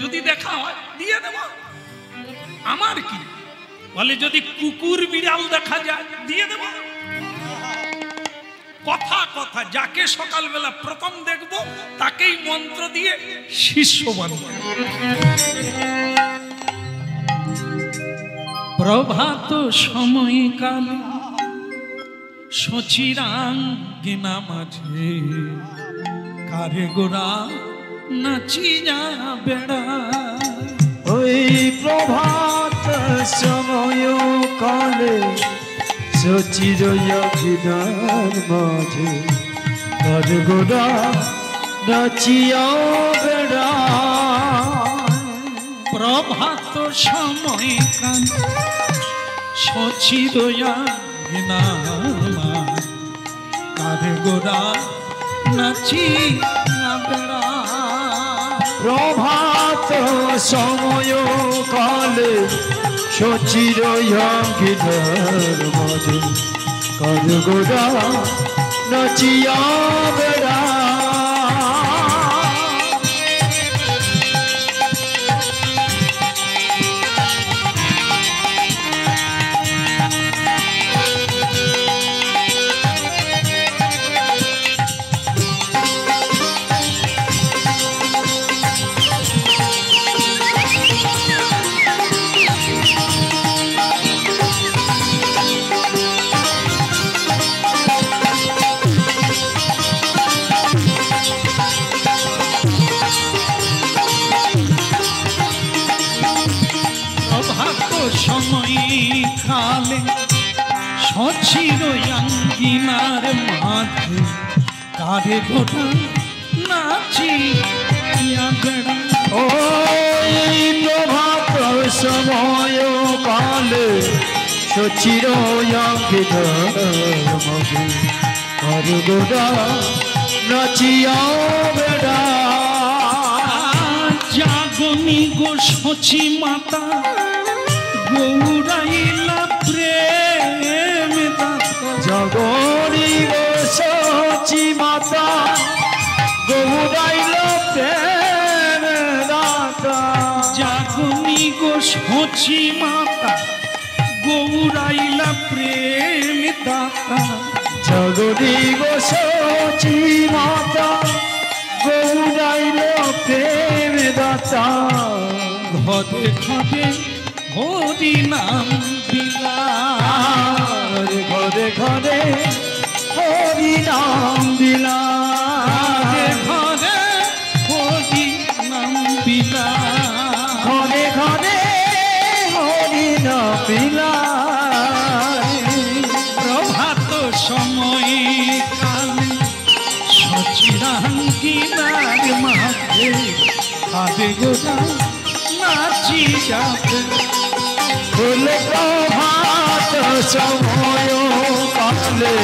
যদি দেখা হয় দিয়ে দেব, আমার কি। বলে যদি কুকুর বিড়াল দেখা যায় দিয়ে দেব। কথা কথা যাকে সকালবেলা প্রথম দেখব তাকেই মন্ত্র দিয়ে শিষ্য বানাবো। প্রভাত সময়কাল সচিরাঙ্গিনা মাঝে কারে গোরা নাচিয়া বেড়া। ওই প্রভাত সময় কালে সচিরাঙ্গিনার মাঝে কারে গোরা নাচিয়া বেড়া। প্রভাত সময়কাল সচিরাঙ্গিনার মাঝে কারে গোরা নাচিয়া বেড়া। প্রভাত সময় কালে সচিরাঙ্গিনার মাঝে কারে গোরা নাচিয়া বেড়া। খালে সচিরাঙ্গিনার মাঝে কারে গোটা নাচিয়া বেড়া। ওই প্রভাত সময় কালে সচিরাঙ্গিনার মাঝে কারে গোটা নাচিয়া বেড়া। জাগনি গো সচি মাতা গৌরাইলা প্রেম দাতা। জাগনি গো সচি মাতা গৌরাইলা প্রেম দাতা। জাগনি গো সচি মাতা গৌরাইলা প্রেম দাতা। জাগনি গো সচি মাতা গৌরাইলা প্রেম দাতা। ঘরে ঘরে হরি নাম বিলার, ঘরে ঘরে হরি নাম বিলার। ঘরে হরি নাম বিলার। ঘরে ঘরে হরি নাম বিলার। প্রভাত সময় কালে সচিরাঙ্গিনার মাঝে কারে গোরা নাচি যাবে। ফুলে প্রভাত সময় কালে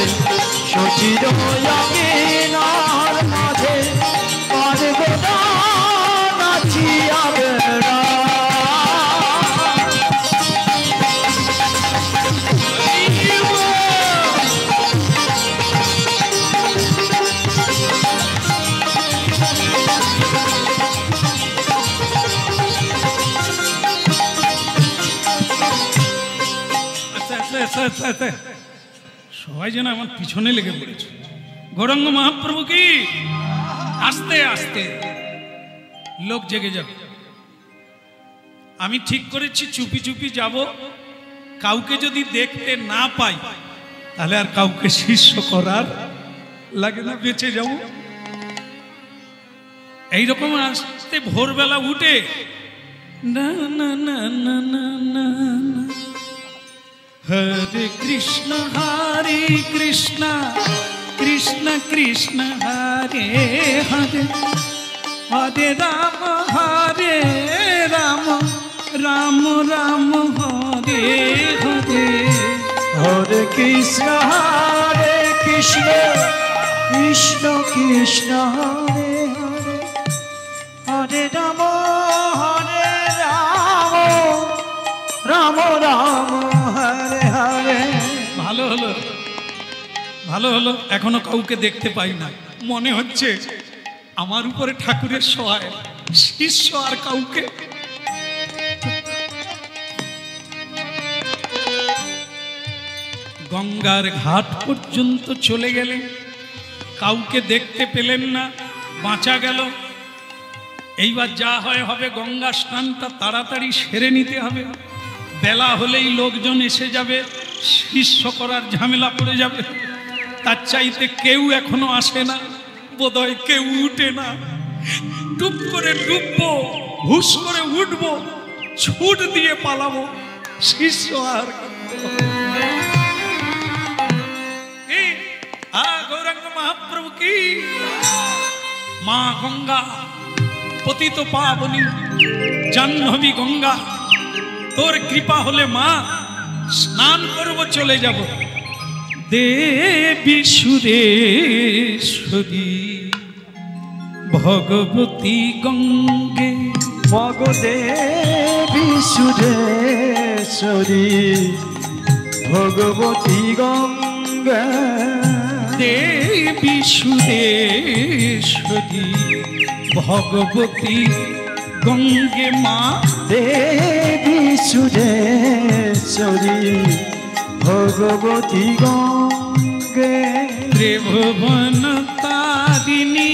সচিরাঙ্গিনার মাঝে কারে গোরা নাচিয়া বেড়া। সবাই যেন আমার পিছনে লেগে পড়েছে। গৌরাঙ্গ মহাপ্রভু কি আস্তে আস্তে লোক জেগে যাবে। আমি ঠিক করেছি চুপি চুপি যাব, কাউকে যদি দেখতে না পাই তাহলে আর কাউকে শিষ্য করার লাগে না, বেঁচে যাব। এইরকম আসতে ভোরবেলা উঠে না না না না না না হরে কৃষ্ণ কৃষ্ণ কৃষ্ণ হরে হরে হরে রাম রাম রাম হরে হরে হরে কৃষ্ণ কৃষ্ণ কৃষ্ণ হরে হরে হরে রাম রাম রাম হরে হরে। ভালো হলো ভালো হলো, এখনো কাউকে দেখতে পাই না, মনে হচ্ছে আমার উপরে ঠাকুরের সহায়, শিষ্য আর কাউকে। গঙ্গার ঘাট পর্যন্ত চলে গেলেন, কাউকে দেখতে পেলেন না, বাঁচা গেল। এইবার যা হয় হবে, গঙ্গা স্নানটা তাড়াতাড়ি সেরে নিতে হবে, বেলা হলেই লোকজন এসে যাবে, শিষ্য করার ঝামেলা পড়ে যাবে। তার চাইতে কেউ এখনো আসে না, বোধহয় কেউ উঠে না। টুপ করে ডুববো, হুস করে উঠবো, ছুট দিয়ে পালাবো, শিষ্য আর গৌরাঙ্গ মহাপ্রভু কি। মা গঙ্গা পতিত পাবনী জাহ্নবী গঙ্গা, তোর কৃপা হলে মা স্নান করবো, চলে যাব। দেবী সুরেশ্বরী ভগবতী গঙ্গে, দেবী সুরেশ্বরী ভগবতী গঙ্গে, দেবী সুরেশ্বরী ভগবতী গঙ্গে মা, দেবী সুরেশ্বরী ভগবতী গঙ্গে, ত্রিভুবন তারিণী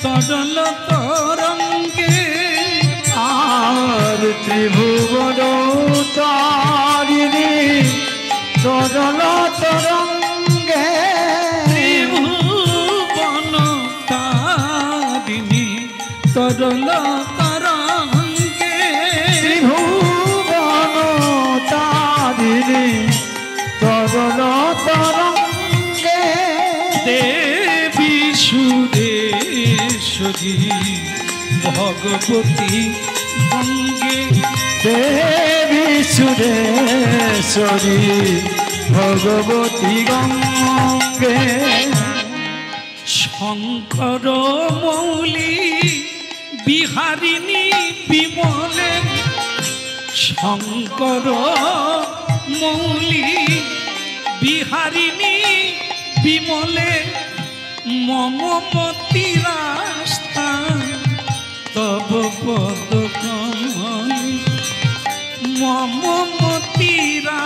তরল তরঙ্গে, আর ত্রিভুবন তারিণী তরল তরঙ্গে, ত্রিভুবন তারিণী তরল তরঙ্গে, ত্রিভুবন তারিণী তরল তরঙ্গে, দেবী সুরেশ্বরী ভগবতী গঙ্গে, দেবী সুরেশ্বরী ভগবতী গঙ্গে, শঙ্কর মৌলি বিহারিণী বিমলে, শঙ্কর মৌলি বিহারিণী বিমলে, মম মতিরাস্তা তব পদ কমলে, মম মতিরাস্তা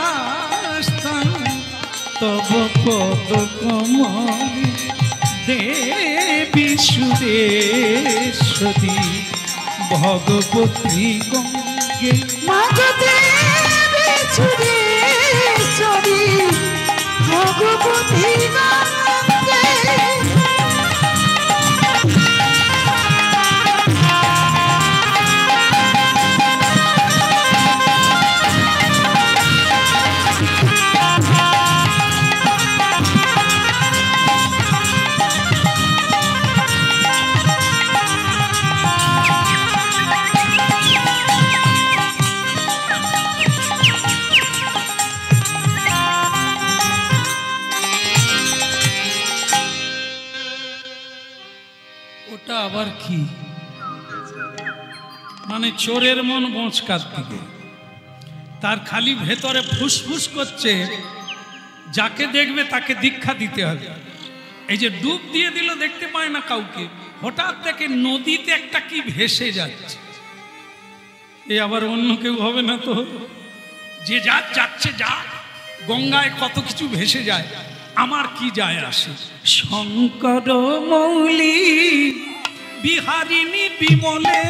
তব পদ কমলে, দেবী সুরেশ্বরী ভগবতী গঙ্গে, দেবী সুরেশ্বরী ভগবতী গঙ্গে। ওটা আবার কি, মানে চোরের মন বোঁচকার দিকে, তার খালি ভেতরে ফুসফুস করছে, যাকে দেখবে তাকে দীক্ষা দিতে হবে। এই যে ডুব দিয়ে দিল, দেখতে পায় না কাউকে, হঠাৎ থেকে নদীতে একটা কি ভেসে যাচ্ছে, এ আবার অন্য কেউ হবে না তো, যে যা যাচ্ছে যা, গঙ্গায় কত কিছু ভেসে যায়, আমার কি যায় আসে। শঙ্কর মৌলি বিহারিণী বিমলে,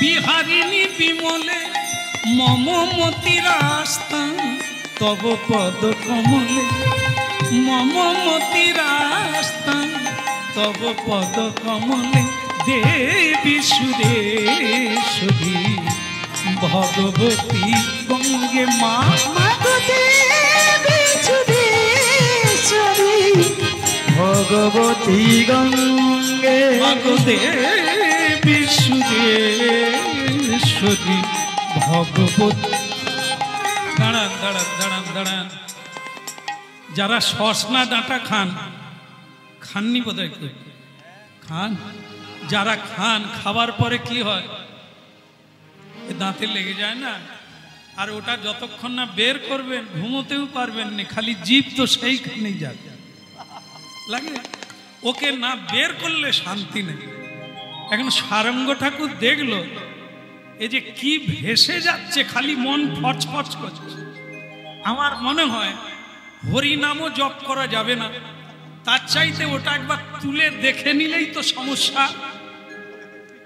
বিহারিণী বিমলে, মম মতিরাস্তা তব পদ কমলে, মম মতিরাস্তা তব পদ কমলে, দেবী সুরেশ্বরী ভগবতী গঙ্গে মা, ভগবতী গঙ্গে মাগো দেবী সুরেশ্বরী ভগবতী। দাঁড়ান দাঁড়ান দাঁড়ান দাঁড়ান, যারা সসনা ডাঁটা খাননি বোধহয় খান, যারা খান খাবার পরে কি হয়, দাঁতে লেগে যায় না, আর ওটা যতক্ষণ না বের করবেন ঘুমোতেও পারবেন না, খালি জিভ তো সেইখানেই যাবে লাগে, ওকে না বের করলে শান্তি নেই। এখন সারঙ্গ ঠাকুর দেখলো এই যে কি ভেসে যাচ্ছে, খালি মন ফচফচ করছে। আমার মনে হয় হরিনামও জপ করা যাবে না, তার চাইতে ওটা একবার তুলে দেখে নিলেই তো সমস্যা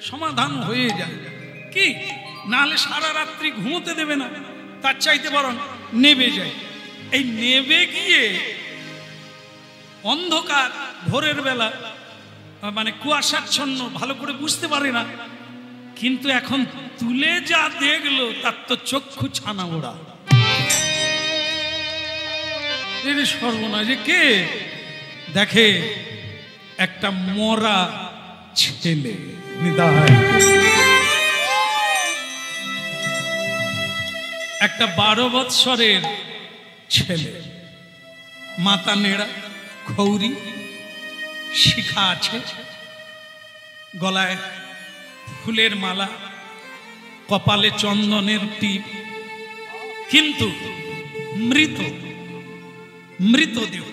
সমাধান হয়ে যায়। কি নাহলে সারা রাত্রি ঘুমোতে দেবে না, তার চাইতে বরং নেবে যায়। এই নেবে গিয়ে অন্ধকার ভোরের বেলা মানে কুয়াশাচ্ছন্ন, ভালো করে বুঝতে পারে না, কিন্তু এখন তুলে যা দেখলো তার তো চক্ষু ছানা ওড়া। সর্বনাশ, যে কে দেখে একটা মরা ছেলে, একটা 12 বৎসরের ছেলে, মাথা নেড়া, খৌরি, শিখা আছে, গলায় ফুলের মালা, কপালে চন্দনের টিপ, কিন্তু মৃতদেহ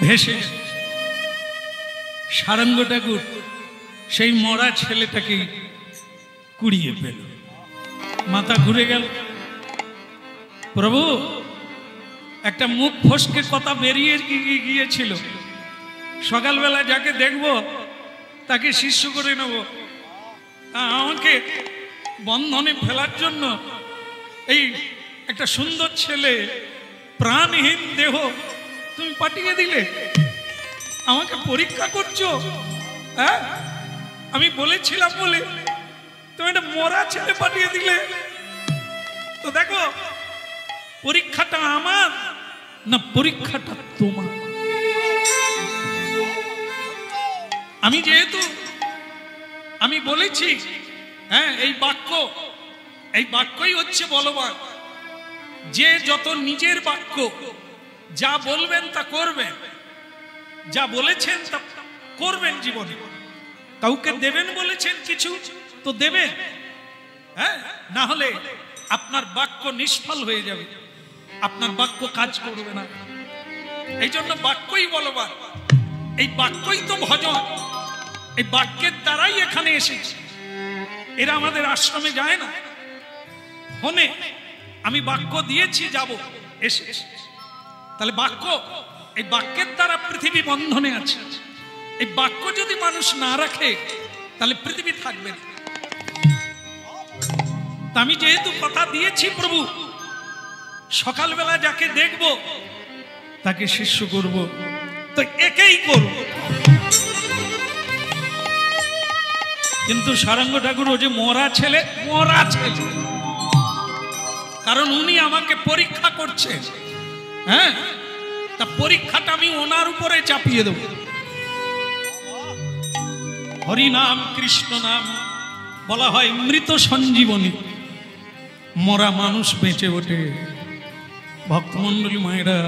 ভেসে। সারঙ্গ ঠাকুর সেই মরা ছেলেটাকে কুড়িয়ে পেল, মাথা ঘুরে গেল। প্রভু, একটা মুখ ফসকে কথা বেরিয়ে গিয়েছিল, সকালবেলা যাকে দেখব তাকে শিষ্য করে নেব, আমাকে বন্ধনে ফেলার জন্য এই একটা সুন্দর ছেলে, প্রাণহীন দেহ তুমি পাঠিয়ে দিলে, আমাকে পরীক্ষা করছো। হ্যাঁ, আমি বলেছিলাম বলে তুমি একটা মরা ছেলে পাঠিয়ে দিলে। তো দেখো, পরীক্ষাটা আমার না পরীক্ষাটা তোমার। আমি যেহেতু আমি বলেছি, হ্যাঁ, এই বাক্যই হচ্ছে বলবান। যে যত নিজের বাক্য যা বলবেন তা করবেন, যা বলেছেন তা করবেন জীবনে। কাউকে দেবেন বলেছেন কিছু তো দেবেন, হ্যাঁ, না হলে আপনার বাক্য নিষ্ফল হয়ে যাবে, আপনার বাক্য কাজ করবে না। এই জন্য বাক্যই বলবান, এই বাক্যই তো ভজন, এই বাক্যের দ্বারাই এখানে এসেছে। এরা আমাদের আশ্রমে যায় না, ফোনে আমি বাক্য দিয়েছি যাব, এসেছে। তাহলে বাক্য, এই বাক্যের দ্বারা পৃথিবী বন্ধনে আছে। এই বাক্য যদি মানুষ না রাখে তাহলে পৃথিবী থাকবে না। আমি যেহেতু কথা দিয়েছি প্রভু, সকালবেলা যাকে দেখব তাকে শিষ্য করব, তো একেই করব। কিন্তু সারঙ্গ ঠাকুর ও যে মরা ছেলে, কারণ উনি আমাকে পরীক্ষা করছে। হ্যাঁ, তা পরীক্ষাটা আমি ওনার উপরে চাপিয়ে দেব। হরিনাম কৃষ্ণ নাম বলা হয় মৃত সঞ্জীবনী, মরা মানুষ বেঁচে ওঠে। ভক্তমন্ডলী মায়েরা,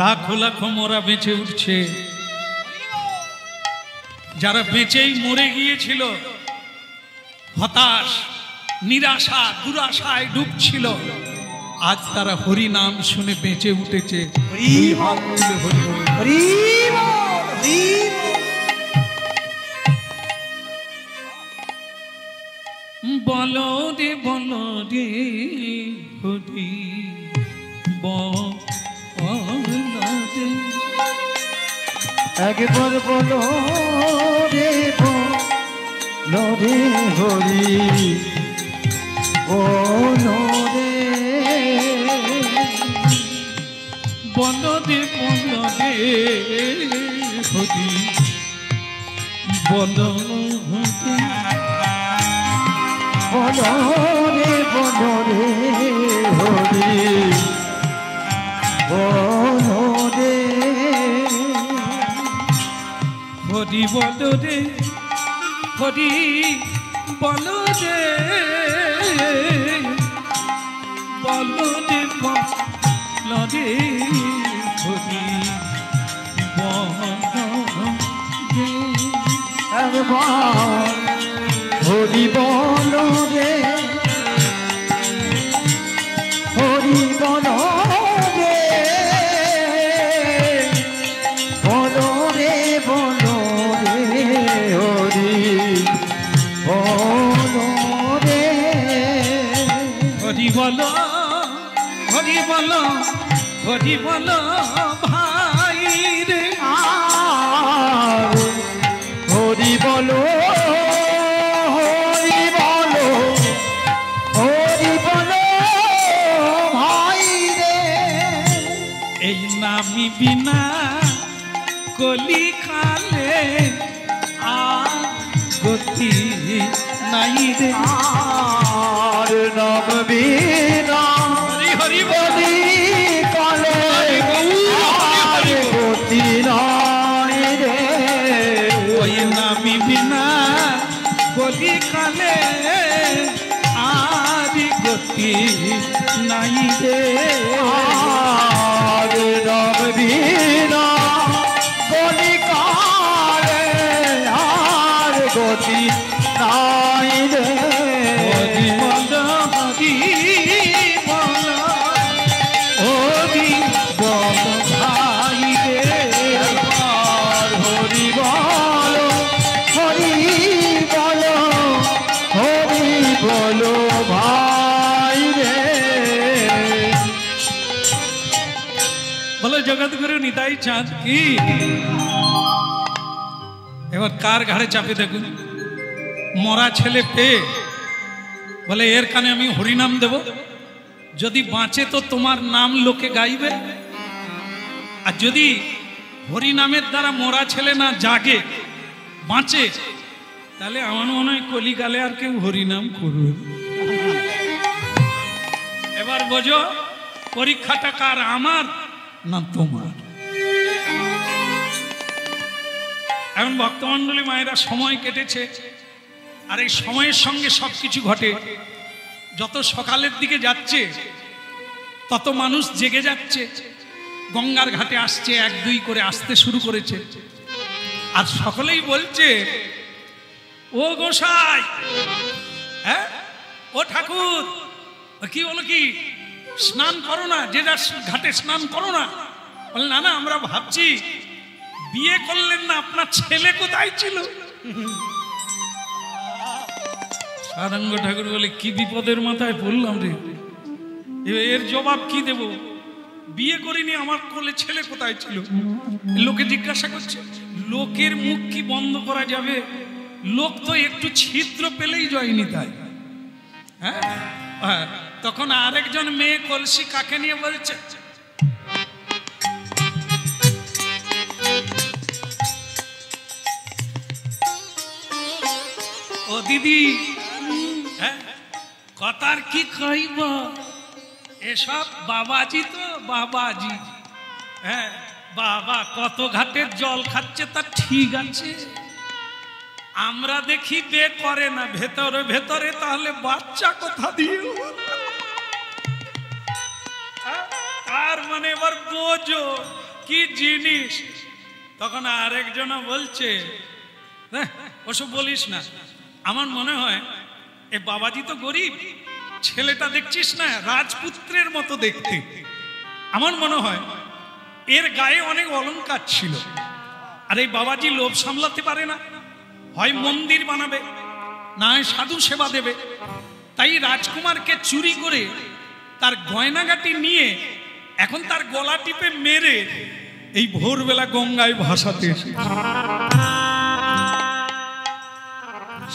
লাখো লাখো মরা বেঁচে উঠছে। যারা বেঁচেই মরে গিয়েছিল, হতাশ, নিরাশা, দুরাশায় ডুবছিল, আজ তারা হরি নাম শুনে বেঁচে উঠেছে। বলো রে বলো রে হরি একবার বলো রে বলো রে হরি বলো রে, বলো রে বলো রে হরি বলো বলো রে বলো রে হরি বলো রে। বলো রে হরি বলো রে বলো রে বলো রে হরি বলো রে একবার হরি বলো রে হরি বলো রে বলো রে বলো রে হরি বলো রে হরি বলো হরি বলো হরি বলো ভাই রে আর হরি বলো হরি বলো হরি বলো ভাই রে এই নামি বিনা কলি খালে আর গতি নাই রে আর নাম বিনা হরি হরি হরি কালে আর গতি নাই রে ওই নামি বিনা কলি খালে আর গতি নাই রে আর নাম বিনা কলি কালে আর গতি নাই রে হরি বলো হরি বলো হরি বলো ভাই রে আর হরি বলো হরি বলো হরি বলো ভাই রে বলো জগৎগুরু নিতাই চাঁদ কি এবার কার ঘাড়ে চাপে দেখুন মরা ছেলে পেয়ে বলে এর কানে আমি হরিনাম দেব যদি বাঁচে তো তোমার নাম লোকে গাইবে আর যদি হরিনামের দ্বারা মরা ছেলে না জাগে বাঁচে তাহলে আমার মনে হয় কলিকালে আর কেউ হরিনাম করবে এবার বোঝো পরীক্ষাটা কার আমার না তোমার এখন ভক্তমণ্ডলী মায়েরা সময় কেটেছে আর এই সময়ের সঙ্গে সবকিছু ঘটে যত সকালের দিকে যাচ্ছে তত মানুষ জেগে যাচ্ছে গঙ্গার ঘাটে আসছে এক দুই করে আসতে শুরু করেছে আর সকলেই বলছে ও গোসাই হ্যাঁ ও ঠাকুর কি বলো কি স্নান করো না যে যার ঘাটে স্নান করো না বলে না না আমরা ভাবছি বিয়ে করলেন না আপনার ছেলে কোথায় ছিল সারঙ্গ ঠাকুর বলে কি বিপদের মাথায় পড়লাম রে এর জবাব কি দেব বিয়ে করিনি আমার কোলে ছেলে কোথায় ছিল লোকে জিজ্ঞাসা করছে লোকের মুখ কি বন্ধ করা যাবে লোক তো একটু ছিদ্র পেলেই জয়নি তাই হ্যাঁ তখন আরেকজন মেয়ে কলসি কাকে নিয়ে বলছে ও দিদি হ্যাঁ কথার কি কইব এসব বাবাজি তো বাবাজি হ্যাঁ বাবা কত ঘাটের জল খাচ্ছে তা ঠিক আছে আমরা দেখি বে করে না ভেতরে ভেতরে তাহলে বাচ্চা কোথা দিয়ে তার মানে এবার বোঝো কি জিনিস তখন আরেকজন বলছে ওসব বলিস না আমার মনে হয় এ বাবাজি তো গরিব ছেলেটা দেখছিস না রাজপুত্রের মতো দেখতে আমার মনে হয় এর গায়ে অনেক অলংকার ছিল আর এই বাবাজি লোভ সামলাতে পারে না হয় মন্দির বানাবে না হয় সাধু সেবা দেবে তাই রাজকুমারকে চুরি করে তার গয়নাগাটি নিয়ে এখন তার গলা টিপে মেরে এই ভোরবেলা গঙ্গায় ভাসাতে এসে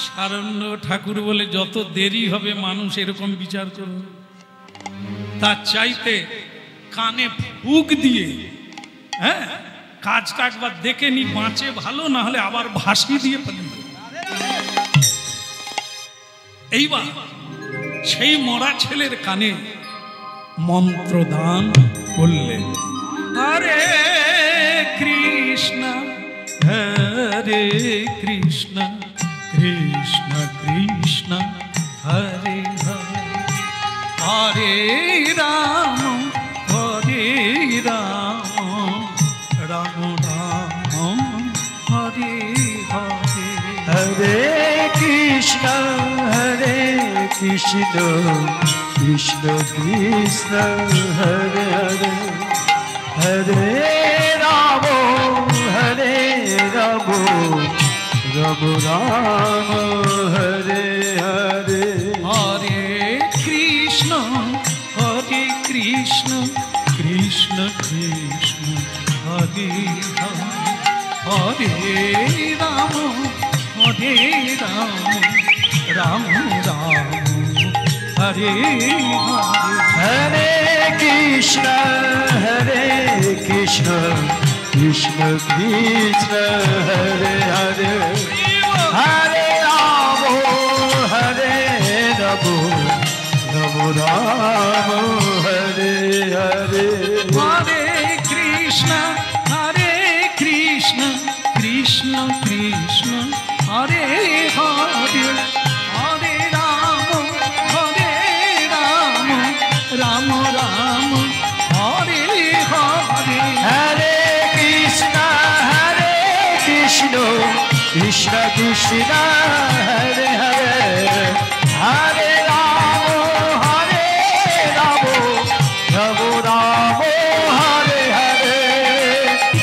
সারণ্য ঠাকুর বলে যত দেরি হবে মানুষ এরকম বিচার করবে তার চাইতে কানে ফুক দিয়ে হ্যাঁ কাজটা একবার দেখে নি বাঁচে ভালো না হলে আবার ভাসি দিয়ে ফেলি এইবার সেই মরা ছেলের কানে মন্ত্রদান করলেন হরে কৃষ্ণ হরে কৃষ্ণ কৃষ্ণ কৃষ্ণ হরে হরে হরে রাম রাম রাম হরে হরে হরে কৃষ্ণ কৃষ্ণ কৃষ্ণ হরে হরে হরে রাম রাম রাম হরে হরে হরে কৃষ্ণ কৃষ্ণ কৃষ্ণ হরে হরে হরে রাম রাম রাম হরে হরে হরে কৃষ্ণ কৃষ্ণ কৃষ্ণ হরে হরে হরে রাম রাম রাম হরে হরে হরে কৃষ্ণ কৃষ্ণ কৃষ্ণ হরে হরে হরে রাম রাম রাম হরে হরে হরে কৃষ্ণ কৃষ্ণ কৃষ্ণ কৃষ্ণ হরে হরে হরে রাম রাম রাম হরে হরে হরে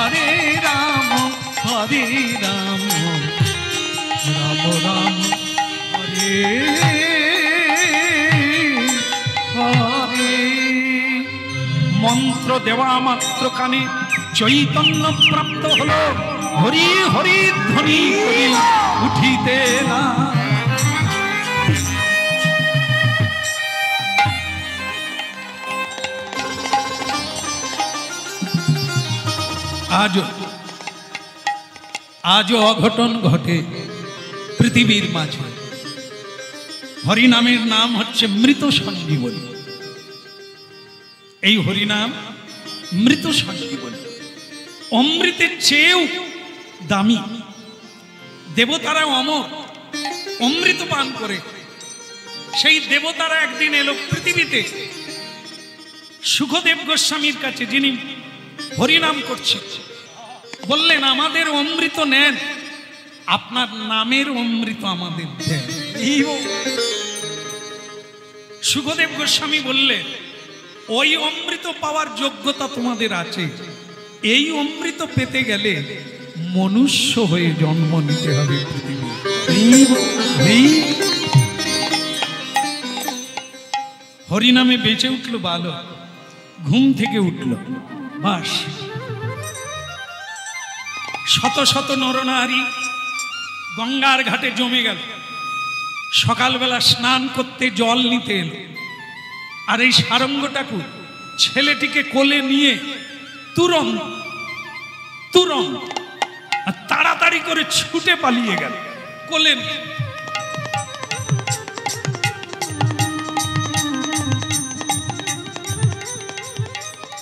हरे हरे राम राम राम हरे हरे मंत्र देवा मात्र काने चैतन्य प्राप्त हलो हरि हरि ध्वनि करि उठिते ना आज अघटन घटे पृथिवीर माझे हरिनामेर नाम हच्छे मृत संजीवनी এই হরিনাম মৃত সঞ্জীবনী অমৃতের চেয়েও দামি দেবতারা অমর অমৃত পান করে সেই দেবতারা একদিন এলো পৃথিবীতে সুখদেব গোস্বামীর কাছে যিনি হরিনাম করছেন বললেন আমাদের অমৃত নেন আপনার নামের অমৃত আমাদের দেন সুখদেব গোস্বামী বললেন ওই অমৃত পাওয়ার যোগ্যতা তোমাদের আছে এই অমৃত পেতে গেলে মনুষ্য হয়ে জন্ম নিতে হবে পৃথিবী হরিনামে বেঁচে উঠল বালক ঘুম থেকে উঠল বাস শত শত নরনারী গঙ্গার ঘাটে জমে গেল সকালবেলা স্নান করতে জল নিতে এলো আর এই সারঙ্গ ঠাকুর ছেলেটিকে কোলে নিয়ে তুরন্ত তাড়াতাড়ি করে ছুটে পালিয়ে গেল কোলে নিয়ে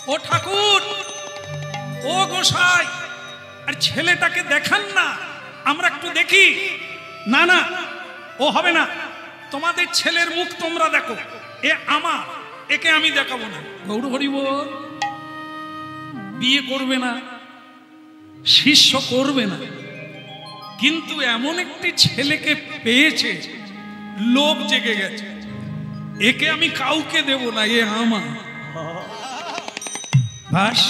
ও ঠাকুর ও গোসাই আর ছেলেটাকে দেখান না আমরা একটু দেখি না না ও হবে না তোমাদের ছেলের মুখ তোমরা দেখো এ আমার একে আমি দেখাবো না গৌর হরি বল বিয়ে করবে না শিষ্য করবে না কিন্তু এমন একটি ছেলেকে পেয়েছে লোভ জেগে গেছে একে আমি কাউকে দেব না এ আমার বাস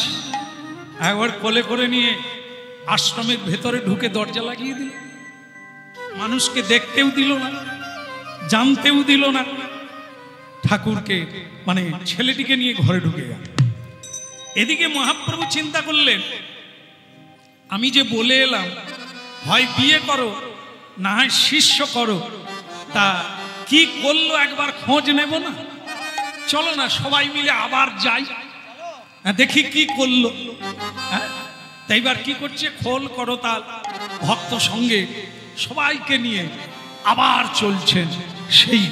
একবার কোলে করে নিয়ে আশ্রমের ভেতরে ঢুকে দরজা লাগিয়ে দিল মানুষকে দেখতেও দিল না জানতেও দিল না ঠাকুরকে মানে ছেলেটিকে নিয়ে ঘরে ঢুকে গেল এদিকে মহাপ্রভু চিন্তা করলেন আমি যে বলে এলাম হয় বিয়ে করো না হয় শিষ্য করো, তা কি করলো একবার খোঁজ নেব না? চলো না সবাই মিলে আবার যাই, দেখি কি করলো। তাইবার কি করছে, খোল করতাল ভক্ত সঙ্গে সবাইকে নিয়ে আবার চলছেন সেই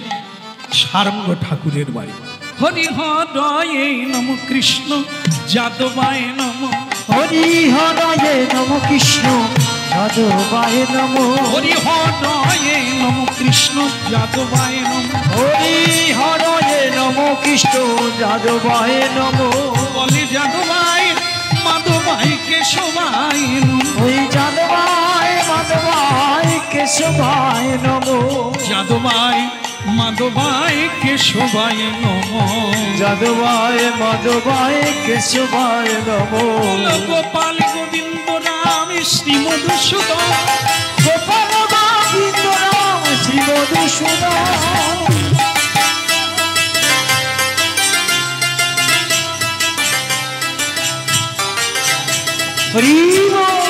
সারঙ্গ ঠাকুরের বাড়ি। হরি হরয়ে নম কৃষ্ণ যাদবায় নম, হরি হরয়ে নম কৃষ্ণ যাদবায় নম, হরি হরয়ে নম কৃষ্ণ যাদবায় নম, হরি হরয়ে নম কৃষ্ণ যাদবায় নম, বলে যাদবায় মাধবায় কেশবায় নম, ওই যাদবায় মাধবায় কেশবায় নম, যাদবায় মাধবায় কেশবায় নম, যাদবায় মাধবায় কেশবায় নম, গোপাল গোবিন্দ রাম শ্রী মধুসূদন, গোপাল গোবিন্দ রাম শ্রী মধুসূদন, হরি বল।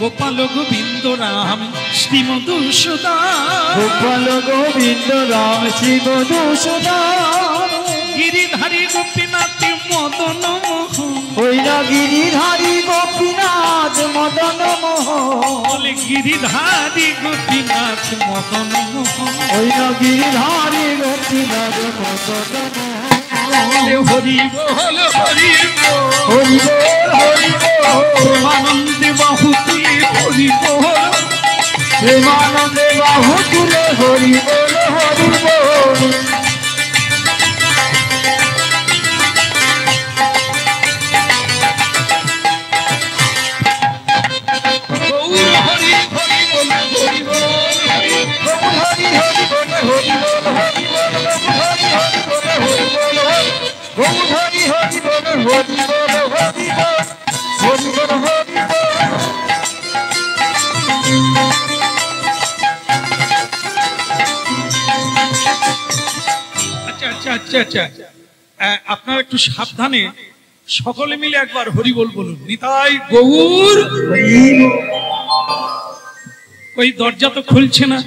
গোপাল গোবিন্দ রাম শ্রী মধুসূদন, গোপাল গোবিন্দ রাম শ্রী মধুসূদন, গিরিধারী গোপীনাথ মদন মোহন, ওই না গিরিধারী গোপীনাথ মদন মোহন, বলে গিরিধারী গোপীনাথ মদন মোহন, ওই না গিরিধারী গোপীনাথ মদন মোহন, হরি বল হরি বল, হরি বল হরি বল, প্রেমানন্দে বাহু তুলে হরি বল, প্রেমানন্দে বাহু তুলে হরি বল হরি বল, গৌর হরি হরি বল হরি বল, হরি হরি বল হরি বল হরি বল, হরি হরি বল হরি বল, গৌ হরি হরি বল হরি বল হরি বল, হরি বল হরি বল। আচ্ছা আচ্ছা আচ্ছা আচ্ছা, আপনারা একটু সাবধানে সকলে মিলে একবার হরি বল বলুন। নিতাই গৌর। ওই দরজা তো খুলছে না।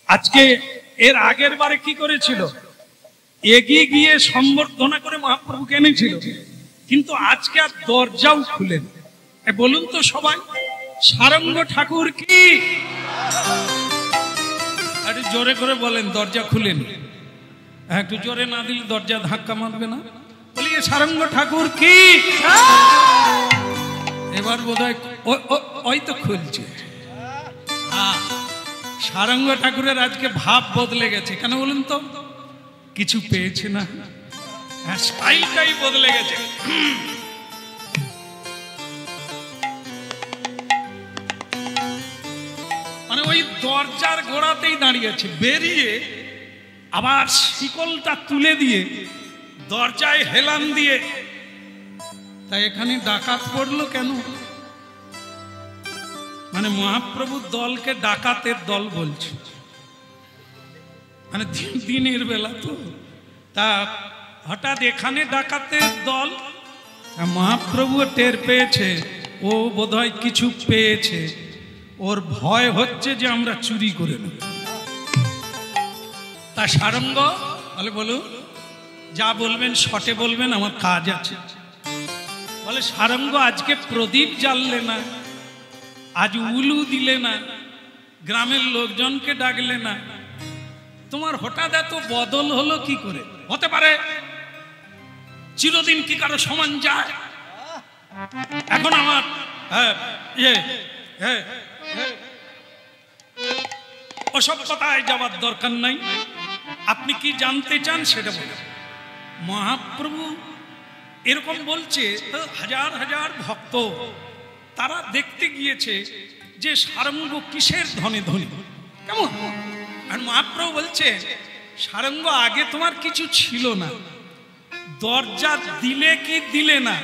আজকে এর আগের বারে কি করেছিল, এগিয়ে গিয়ে সম্বর্ধনা করে মহাপ্রভুকে এনেছিল, কিন্তু আজকে আর দরজাও খুলেন। বলুন তো সবাই, সারঙ্গ ঠাকুর কি? একটু জোরে করে বলেন, দরজা খুলেন। একটু জোরে না দিলে দরজা ধাক্কা মারবে না। বলি সারঙ্গ ঠাকুর কি? এবার বোধহয় ওই তো খুলছে। সারঙ্গ ঠাকুরের আজকে ভাব বদলে গেছে। কেন বলুন তো? কিছু পেয়েছে না, স্টাইলটাই বদলে গেছে। মানে ওই দরজার গোড়াতেই দাঁড়িয়েছে, বেরিয়ে আবার শিকলটা তুলে দিয়ে দরজায় হেলান দিয়ে। তাই এখানে ডাকাত পড়লো কেন? মানে মহাপ্রভুর দলকে ডাকাতের দল বলছে, মানে দিনের বেলা তো। তা হঠাৎ এখানে ডাকাতের দল, মহাপ্রভু টের পেয়েছে ও বোধহয় কিছু পেয়েছে, ওর ভয় হচ্ছে যে আমরা চুরি করে নেব। তা সারঙ্গ বলে, বলুন যা বলবেন শটে বলবেন, আমার কাজ আছে। বলে সারঙ্গ আজকে প্রদীপ জ্বাললে না, আজ উলু দিলে না, গ্রামের লোকজনকে ডাকলে না, তোমার হঠাৎ এত বদল হলো কি করে? হতে পারে চিরদিন কি কারো সমান যায়? এখন আমার ওসব কথায় যাওয়ার দরকার নাই। আপনি কি জানতে চান সেটা বলুন। মহাপ্রভু এরকম বলছে, তো হাজার হাজার ভক্ত তারা দেখতে গিয়েছে যে সারঙ্গ কিসের ধনে ধনী, কেমন। আর মহাপ্রভু বলছে, সারঙ্গ আগে তোমার কিছু ছিল না, দরজা দিলে কি দিলে না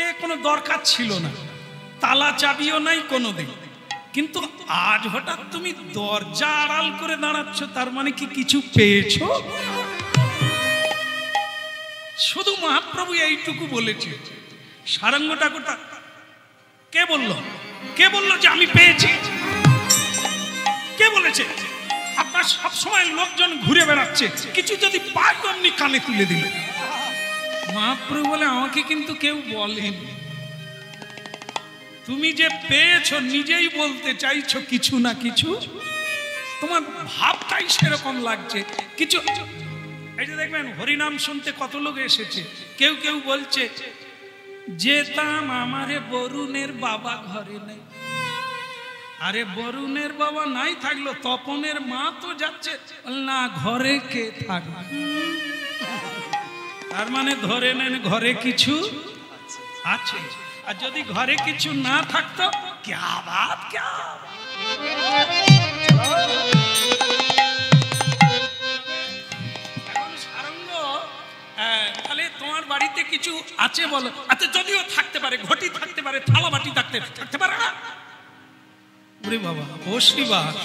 এ কোনো দরকার ছিল না, তালা চাবিও নাই কোনোদিন, কিন্তু আজ হঠাৎ তুমি দরজা আড়াল করে দাঁড়াচ্ছ, তার মানে কি কিছু পেয়েছো? শুধু মহাপ্রভু এইটুকু বলেছে। সারঙ্গ ঠাকুরটা কে বললো? কে বললো যে আমি পেয়েছি? কে বলেছে? আপনার সবসময় লোকজন ঘুরে বেড়াচ্ছে, কিছু যদি পাই অমনি কানে তুলে দিল। মহাপ্রভু বলে আমাকে কিন্তু কেউ বলেনি। তুমি যে পেয়েছো নিজেই বলতে চাইছো কিছু না কিছু, তোমার ভাবটাই সেরকম লাগছে কিছু। এই যে দেখবেন হরিনাম শুনতে কত লোক এসেছে, কেউ কেউ বলছে যেতাম আমারে বরুণের বাবা ঘরে নেই। আরে বরুণের বাবা নাই থাকলো, তপনের মা তো যাচ্ছে না, ঘরে কে থাকবে? তার মানে ধরে নেন ঘরে কিছু আছে। আর যদি ঘরে কিছু না থাকতো, ক্যা বাত ক্যা। এখন সারঙ্গ তাহলে তোমার বাড়িতে কিছু আছে বলো। আচ্ছা যদিও থাকতে পারে, ঘটি থাকতে পারে, থালা বাটি থাকতে পারে না। ওরে বাবা, ও শ্রীবাস,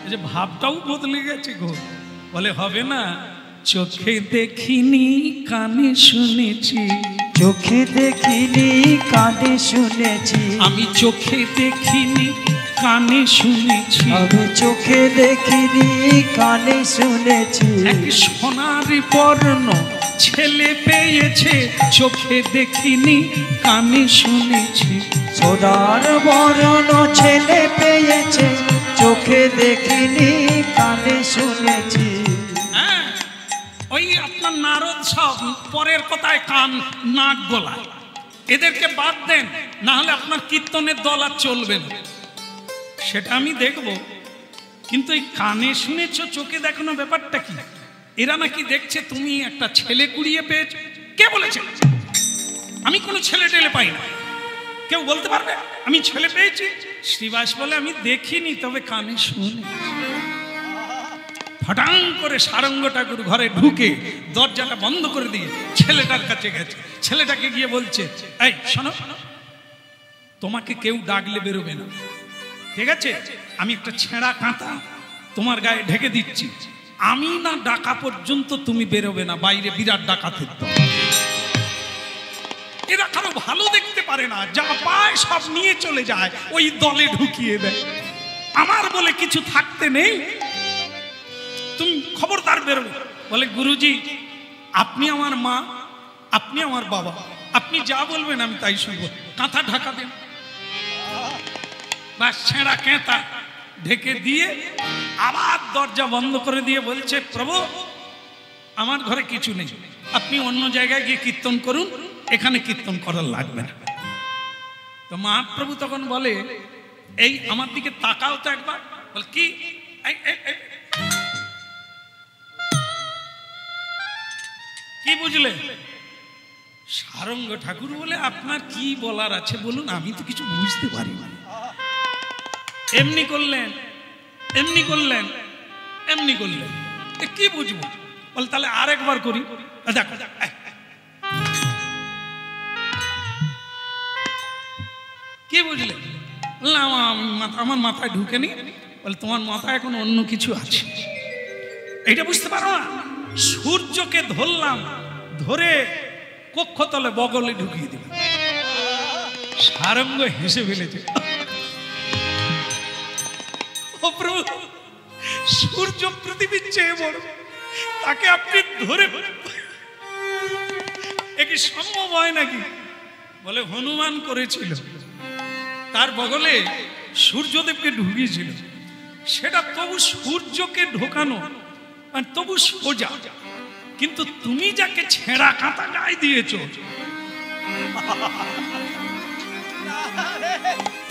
এই যে ভাবটাও বদলে গেছে গো। বলে হবে না, চোখে দেখিনি কানে শুনেছি। চোখে দেখিনি কানে শুনেছি। আমি চোখে দেখিনি কানে শুনেছি। আমি চোখে দেখিনি কানে শুনেছি। এক সোনার বর্ণ ছেলে পেয়েছে, চোখে দেখিনি কানে শুনেছি। সোনার বরণ ছেলে পেয়েছে, চোখে দেখিনি কানে শুনেছি। হ্যাঁ, ওই আপনার নারদ সব পরের কথায় কান নাক গলা, এদেরকে বাদ দেন, না হলে আপনার কীর্তনের দল আর চলবে না। সেটা আমি দেখব, কিন্তু এই কানে শুনেছো চোখে দেখানো ব্যাপারটা কি? এরা নাকি দেখছে তুমি একটা ছেলে কুড়িয়ে পেয়েছো। কে বলেছে? আমি কোনো ছেলে টেলে পাই না। কেউ বলতে পারবে আমি ছেলে পেয়েছি? শ্রীবাস বলে আমি দেখিনি, তবে কানে শুনে। ফটাং করে সারঙ্গ ঠাকুর ঘরে ঢুকে দরজাটা বন্ধ করে দিয়ে ছেলেটার কাছে গেছে। ছেলেটাকে গিয়ে বলছে, এই শোনো, তোমাকে কেউ ডাকলে বেরোবে না, ঠিক আছে? আমি একটা ছেঁড়া কাঁথা তোমার গায়ে ঢেকে দিচ্ছি, আমি না ডাকা পর্যন্ত তুমি বেরোবে না, বাইরে বিরাট ডাকাতের দল। এরা কারো ভালো দেখতে পারে না, যা পায় সব নিয়ে চলে যায়, ওই দলে ঢুকিয়ে দেয়। আমার বলে কিছু থাকতে নেই, তুমি খবরদার বেরোবে। বলে গুরুজি, আপনি আমার মা, আপনি আমার বাবা, আপনি যা বলবেন আমি তাই শুনবো। কাঁথা ঢাকা দেন। বা ছেঁড়া কাঁথা ঢেকে দিয়ে আবার দরজা বন্ধ করে দিয়ে বলছে, প্রভু আমার ঘরে কিছু নেই, আপনি অন্য জায়গায় গিয়ে কীর্তন করুন, এখানে কীর্তন করার লাগবে না। তো মহাপ্রভু তখন বলে, এই আমার দিকে তাকাও তো একবার। বল কি? কি বুঝলে? সারঙ্গ ঠাকুর বলে, আপনার কি বলার আছে বলুন, আমি তো কিছু বুঝতে পারি না। এমনি করলেন, এমনি করলেন, এমনি করলেন, কি বুঝবো? বল তাহলে আরেকবার করি। দেখো কি বুঝলে? আমার মাথায় ঢুকেনি। বলে তোমার মাথায় এখন অন্য কিছু আছে, এইটা বুঝতে পারো না? সূর্যকে ধরলাম, ধরে কক্ষতলে বগলে ঢুকিয়ে দিল। সারঙ্গ হেসে ফেলেছে। ও প্রভু, সূর্য পৃথিবীর চেয়ে বড়, তাকে আপনি ধরে, এ কি সম্ভব হয় নাকি? বলে হনুমান করেছিল, তার বগলে সূর্যদেবকে ঢুকিয়েছিল, সেটা তবু সূর্যকে ঢোকানো, মানে তবু সোজা। কিন্তু তুমি যাকে ছেঁড়া কাঁথা গায়ে দিয়েছ,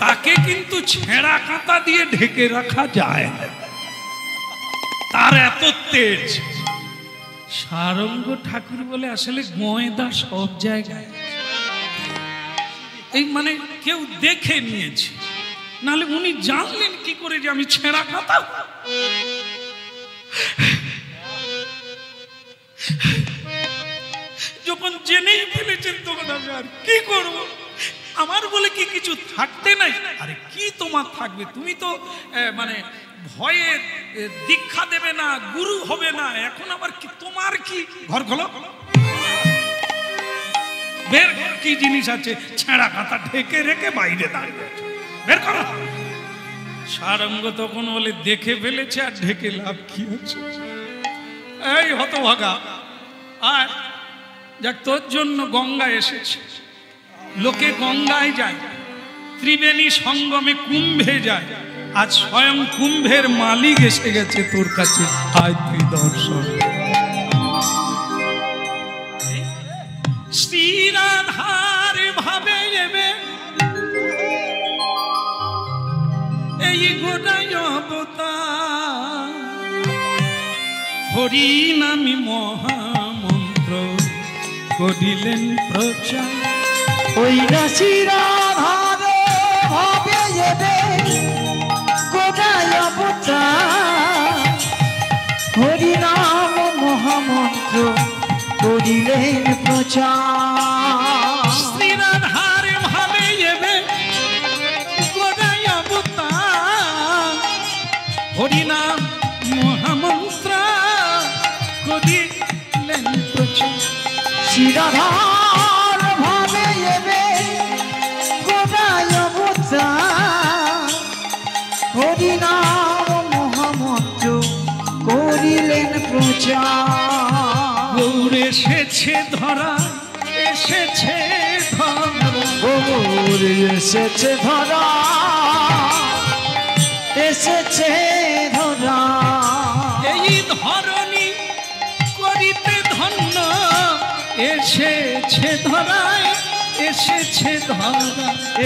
তাকে কিন্তু ছেঁড়া কাঁথা দিয়ে ঢেকে রাখা যায় না, তার এত তেজ। সারঙ্গ ঠাকুর বলে, আসলে গয়দা সব জায়গায়, এই মানে কেউ দেখে নিয়েছে, নাহলে উনি জানলেন কি করে যে আমি ছেঁড়া কাঁথা? যখন জেনেই ফেলেছেন তখন আমি আর কি করব? আমার বলে কি কিছু থাকতে নাই? আরে কি তোমার থাকবে? তুমি তো মানে ভয়ে দীক্ষা দেবে না, গুরু হবে না, এখন আবার কি তোমার কি? ঘর খোলো। বের কর কি জিনিস আছে। ছেঁড়া কাতা ঢেকে রেখে বাইরে দাঁড়িয়ে আছে, বের করো। সারঙ্গ তখন বলে দেখে ফেলেছে আর ঢেকে লাভ কি আছে। এই হতভাগা, আর যাক তোর জন্য গঙ্গা এসেছে। লোকে গঙ্গায় যায়, ত্রিবেণী সঙ্গমে কুম্ভে যায়, আজ স্বয়ং কুম্ভের মালিক এসে গেছে তোর কাছে, আয় তুই দর্শন। শ্রীরাধার ভাবে এবে এই গোটাই অবতার, হরি নামী মহামন্ত্র করিলেন প্রচার। ওই রাশিরাধার ভাবে এবে গোটাই অবতার, হরি নাম মহামন্ত্র করিলেন প্রচার। শ্রীরাধার ভাবে এবে গোটাই অবতার, হরি নাম মহামন্ত্র করিলেন প্রচার। শ্রীরাধার ভাবে এবে গোটাই অবতার, হরি নাম মহামন্ত্র করিলেন প্রচার। গৌর এসেছে ধরা, এসেছে ধরা, গৌর এসেছে ধরা, এসেছে ধরা। এই ধরণী করিতে ধন্য, এসেছে ধরায়, এসেছে ধরা।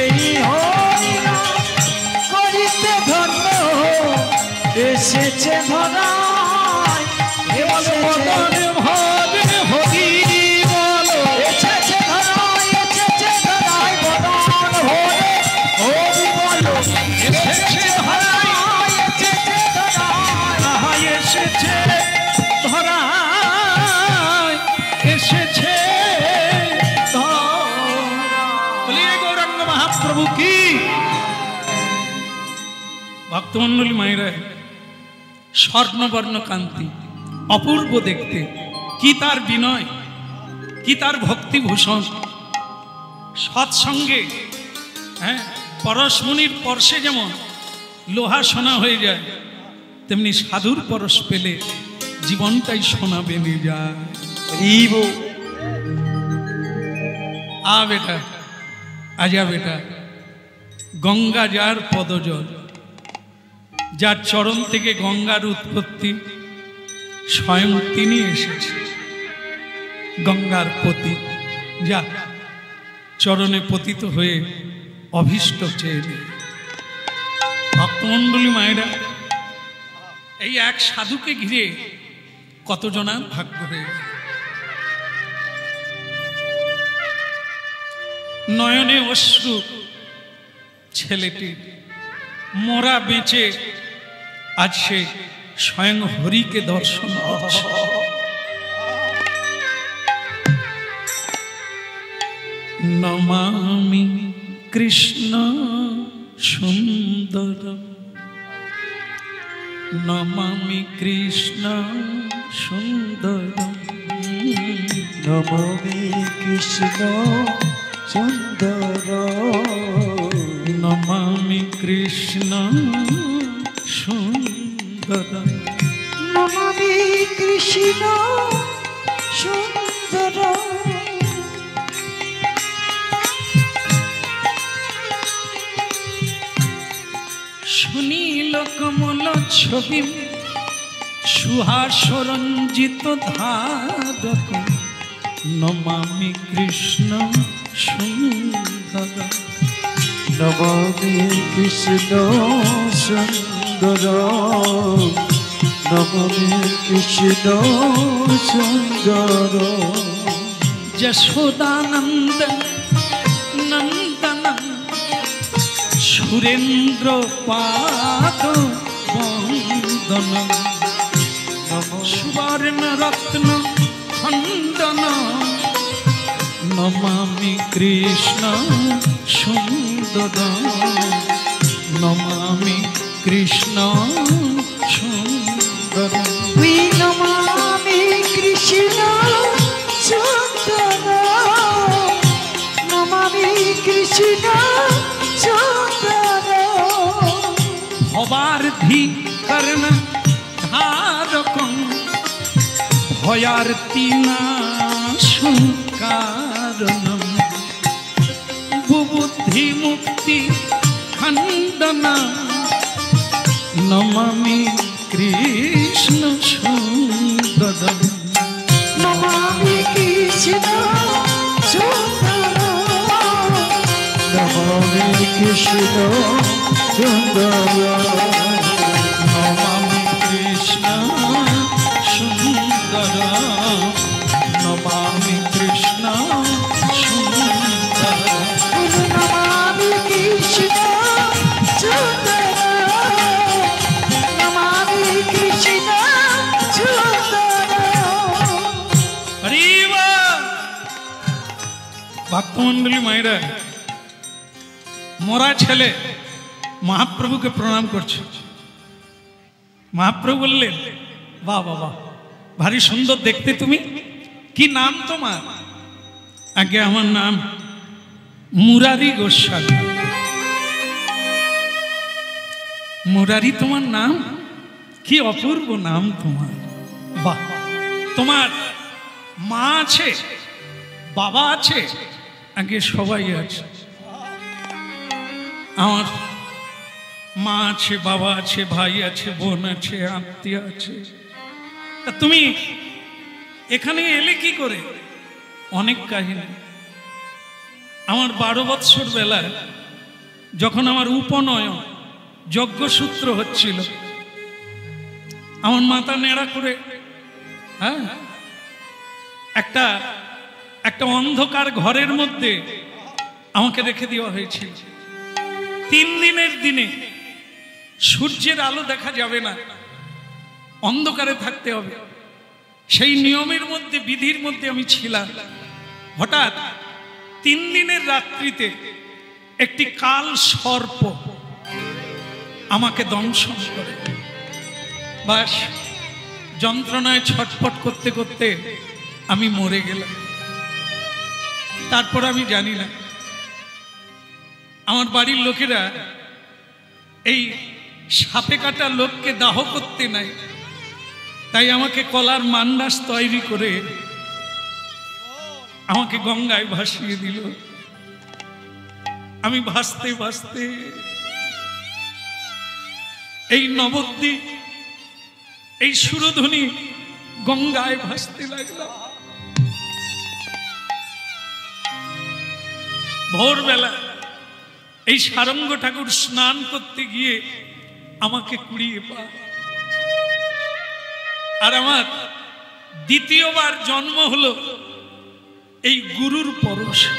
এই হরিনাম করিতে ধন্য, এসেছে ধরা, মদন ভাবে হরি বলো, এসেছে ধরা, এসেছে ধরা, মদন ভরে হরি বলো। এসেছে ধরায়, এসেছে ধরা, আহা এসেছে ধরায়, এসেছে ধরা। বলিয়ে গৌরাঙ্গ মহাপ্রভু কি। ভক্তমন্ডলী মায়েরা, স্বর্ণবর্ণ কান্তি, অপূর্ব দেখতে, কি তার বিনয়, কি তার ভক্তিভূষণ। সৎসঙ্গে হ্যাঁ পরশমণির পরশে যেমন লোহা সোনা হয়ে যায়, তেমনি সাধুর পরশ পেলে জীবনটাই সোনা বেনে যায়। আ বেটা, আজা বেটা, গঙ্গা যার পদজল, যার চরণ থেকে গঙ্গার উৎপত্তি, স্বয়ং তিনি এসেছে গঙ্গার পতি। যা চরণে পতিত হয়ে অভীষ্ট চেয়ে নে। ভক্তমণ্ডলী মায়েরা, এই এক সাধুকে ঘিরে কতজনার ভাগ্য হয়ে গেল। নয়নে অশ্রু ছেলেটি মোরা বেঁচে আজ সে স্বয়ং হরিকে দর্শন করছে। নমামি কৃষ্ণ সুন্দর, নমামি কৃষ্ণ সুন্দর, নমামি কৃষ্ণ সুন্দর, নমামি কৃষ্ণ সুন্দর, নমামি কৃষ্ণ সুন্দর। সুনীল কমল ছবি সুহাসরঞ্জিত ধারক, নমামি কৃষ্ণ সুন্দর, নমামি কৃষ্ণ সুন্দর, নমামি কৃষ্ণ সুন্দর। যশোদানন্দ নন্দন সুরেন্দ্র পাদ বন্দন, সুবর্ণ রত্ন খণ্ডন, নমামি কৃষ্ণ সুন্দর, নমামি কৃষ্ণ সুন্দর। নমামি কৃষ্ণ সুন্দর, भयार्तिनाशं कारणं बुबुद्धिमुक्ति खण्डनं नमामि कृष्ण सुन्दरं नमामि कृष्ण सुन्दरं नमामि कृष्ण सुन्दरं नमामि कृष्ण सुन्दरं नमामि कृष्ण सुन्दरं नमामि कृष्ण सुन्दरं नमामि कृष्ण सुन्दरं हरि बोल भक्तमंडली मायरा मोरा छेले महाप्रभु के प्रणाम करছে महाप्रभु बोललेন वाह वाह वाह भारी सुंदर देखते तुम्हें की नाम तुम्हार आगे আমার नाम मुरारी गोस्वामी मुरारी তোমার नाम की अपूर्व नाम তোমার वाह তোমার মা আছে বাবা আছে আগে সবাই আছে আমার মা আছে বাবা আছে ভাই আছে বোন আছে আত্মীয় আছে তা তুমি এখানে এলে কি করে অনেক কাহিনী আমার 12 বছর বেলায় যখন আমার উপনয়ন যজ্ঞসূত্র হচ্ছিল আমার মাথা নেড়া করে হ্যাঁ একটা একটা অন্ধকার ঘরের মধ্যে আমাকে রেখে দেওয়া হয়েছিল 3 দিনের দিনে সূর্যের আলো দেখা যাবে না অন্ধকারে থাকতে হবে সেই নিয়মের মধ্যে বিধির মধ্যে আমি ছিলাম হঠাৎ 3 দিনের রাত্রিতে একটি কাল সর্প আমাকে দংশন করে বাস যন্ত্রণায় ছটফট করতে করতে আমি মরে গেলাম তারপর আমি জানি না আমার বাড়ির লোকেরা এই সাপে কাটা লোককে দাহ করতে নাই তাই আমাকে কলার মান্ডাস তৈরি করে আমাকে গঙ্গায় ভাসিয়ে দিল আমি ভাসতে ভাসতে এই নবদ্বীপ এই সুরধ্বনি গঙ্গায় ভাসতে লাগলাম ভোরবেলা এই সারঙ্গ ঠাকুর স্নান করতে গিয়ে আমাকে কুড়িয়ে পায় আর আমার দ্বিতীয়বার জন্ম হলো এই গুরুর পরশে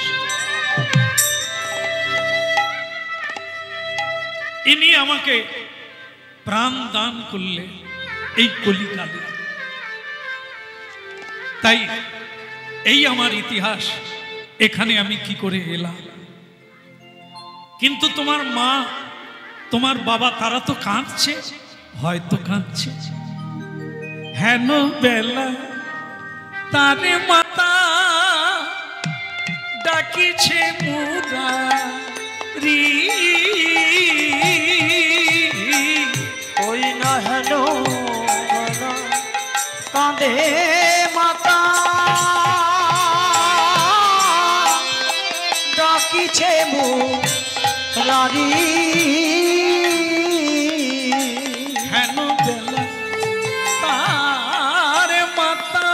ইনি আমাকে প্রাণ দান করলে এই কলিকালে তাই এই আমার ইতিহাস এখানে আমি কি করে এলাম কিন্তু তোমার মা তোমার বাবা তারা তো কাঁদছে হয়তো কাঁদছে হেন বেলা তারে মাতা ডাকিছে মুরারি ওই না হেন কাঁদে মাতা ডাকিছে মুরারি হেন বেলা তারে মাতা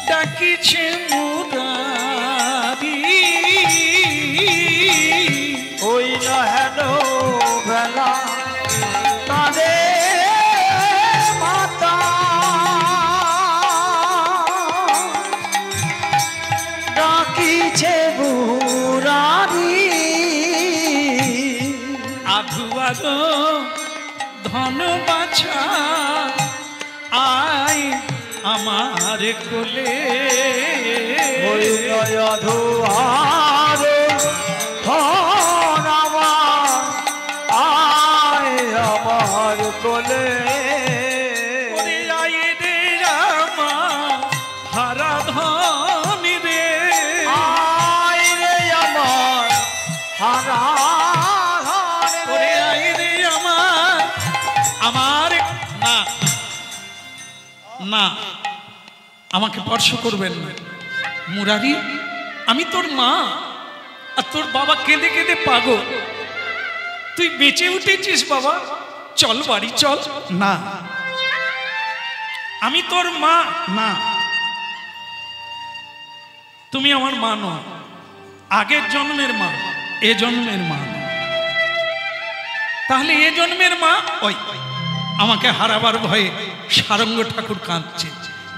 ডাকিছে মুরারি ওই না হেন বেলা কাঁদে মাতা ডাকিছে মুরারি আধুয়ার ধন বাছা আয় আমার কোলে ওই অধুয়ার ধন আমার আয় আমার কোলে ওরে আয় রে রামা হারা ধন রে আয় রে আমার হারা ওরে আয় রে আমার না না, আমাকে স্পর্শ করবেন না। মুরারি, আমি তোর মা, আর তোর বাবা কেঁদে কেঁদে পাগল। তুই বেঁচে উঠেছিস বাবা, চল বাড়ি চল। না, আমি তোর মা না, তুমি আমার মা নও। আগের জন্মের মা, এ জন্মের মা। তাহলে এ জন্মের মা ওই আমাকে হারাবার ভয়ে সারঙ্গ ঠাকুর কাঁদছে।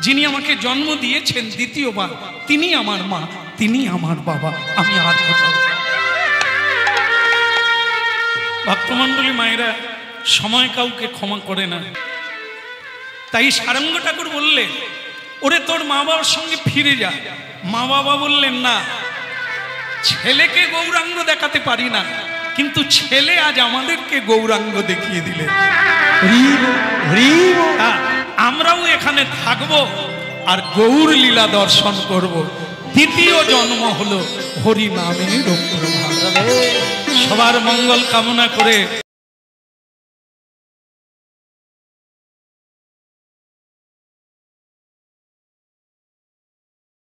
যিনি আমাকে জন্ম দিয়েছেন দ্বিতীয়বার, তিনি আমার মা, তিনি আমার বাবা। আমি আর কোথাও। ভক্তমণ্ডলী মায়েরা, সময় কাউকে ক্ষমা করে না। তাই সারঙ্গ ঠাকুর বললেন, ওরে তোর মা বাবার সঙ্গে ফিরে যা। মা বাবা বললেন, না, ছেলেকে গৌরাঙ্গ দেখাতে পারি না, কিন্তু ছেলে আজ আমাদেরকে গৌরাঙ্গ দেখিয়ে দিলে। আমরাও এখানে থাকবো আর গৌর লীলা দর্শন করব। দ্বিতীয় জন্ম হলো হরি নামে। সবার মঙ্গল কামনা করে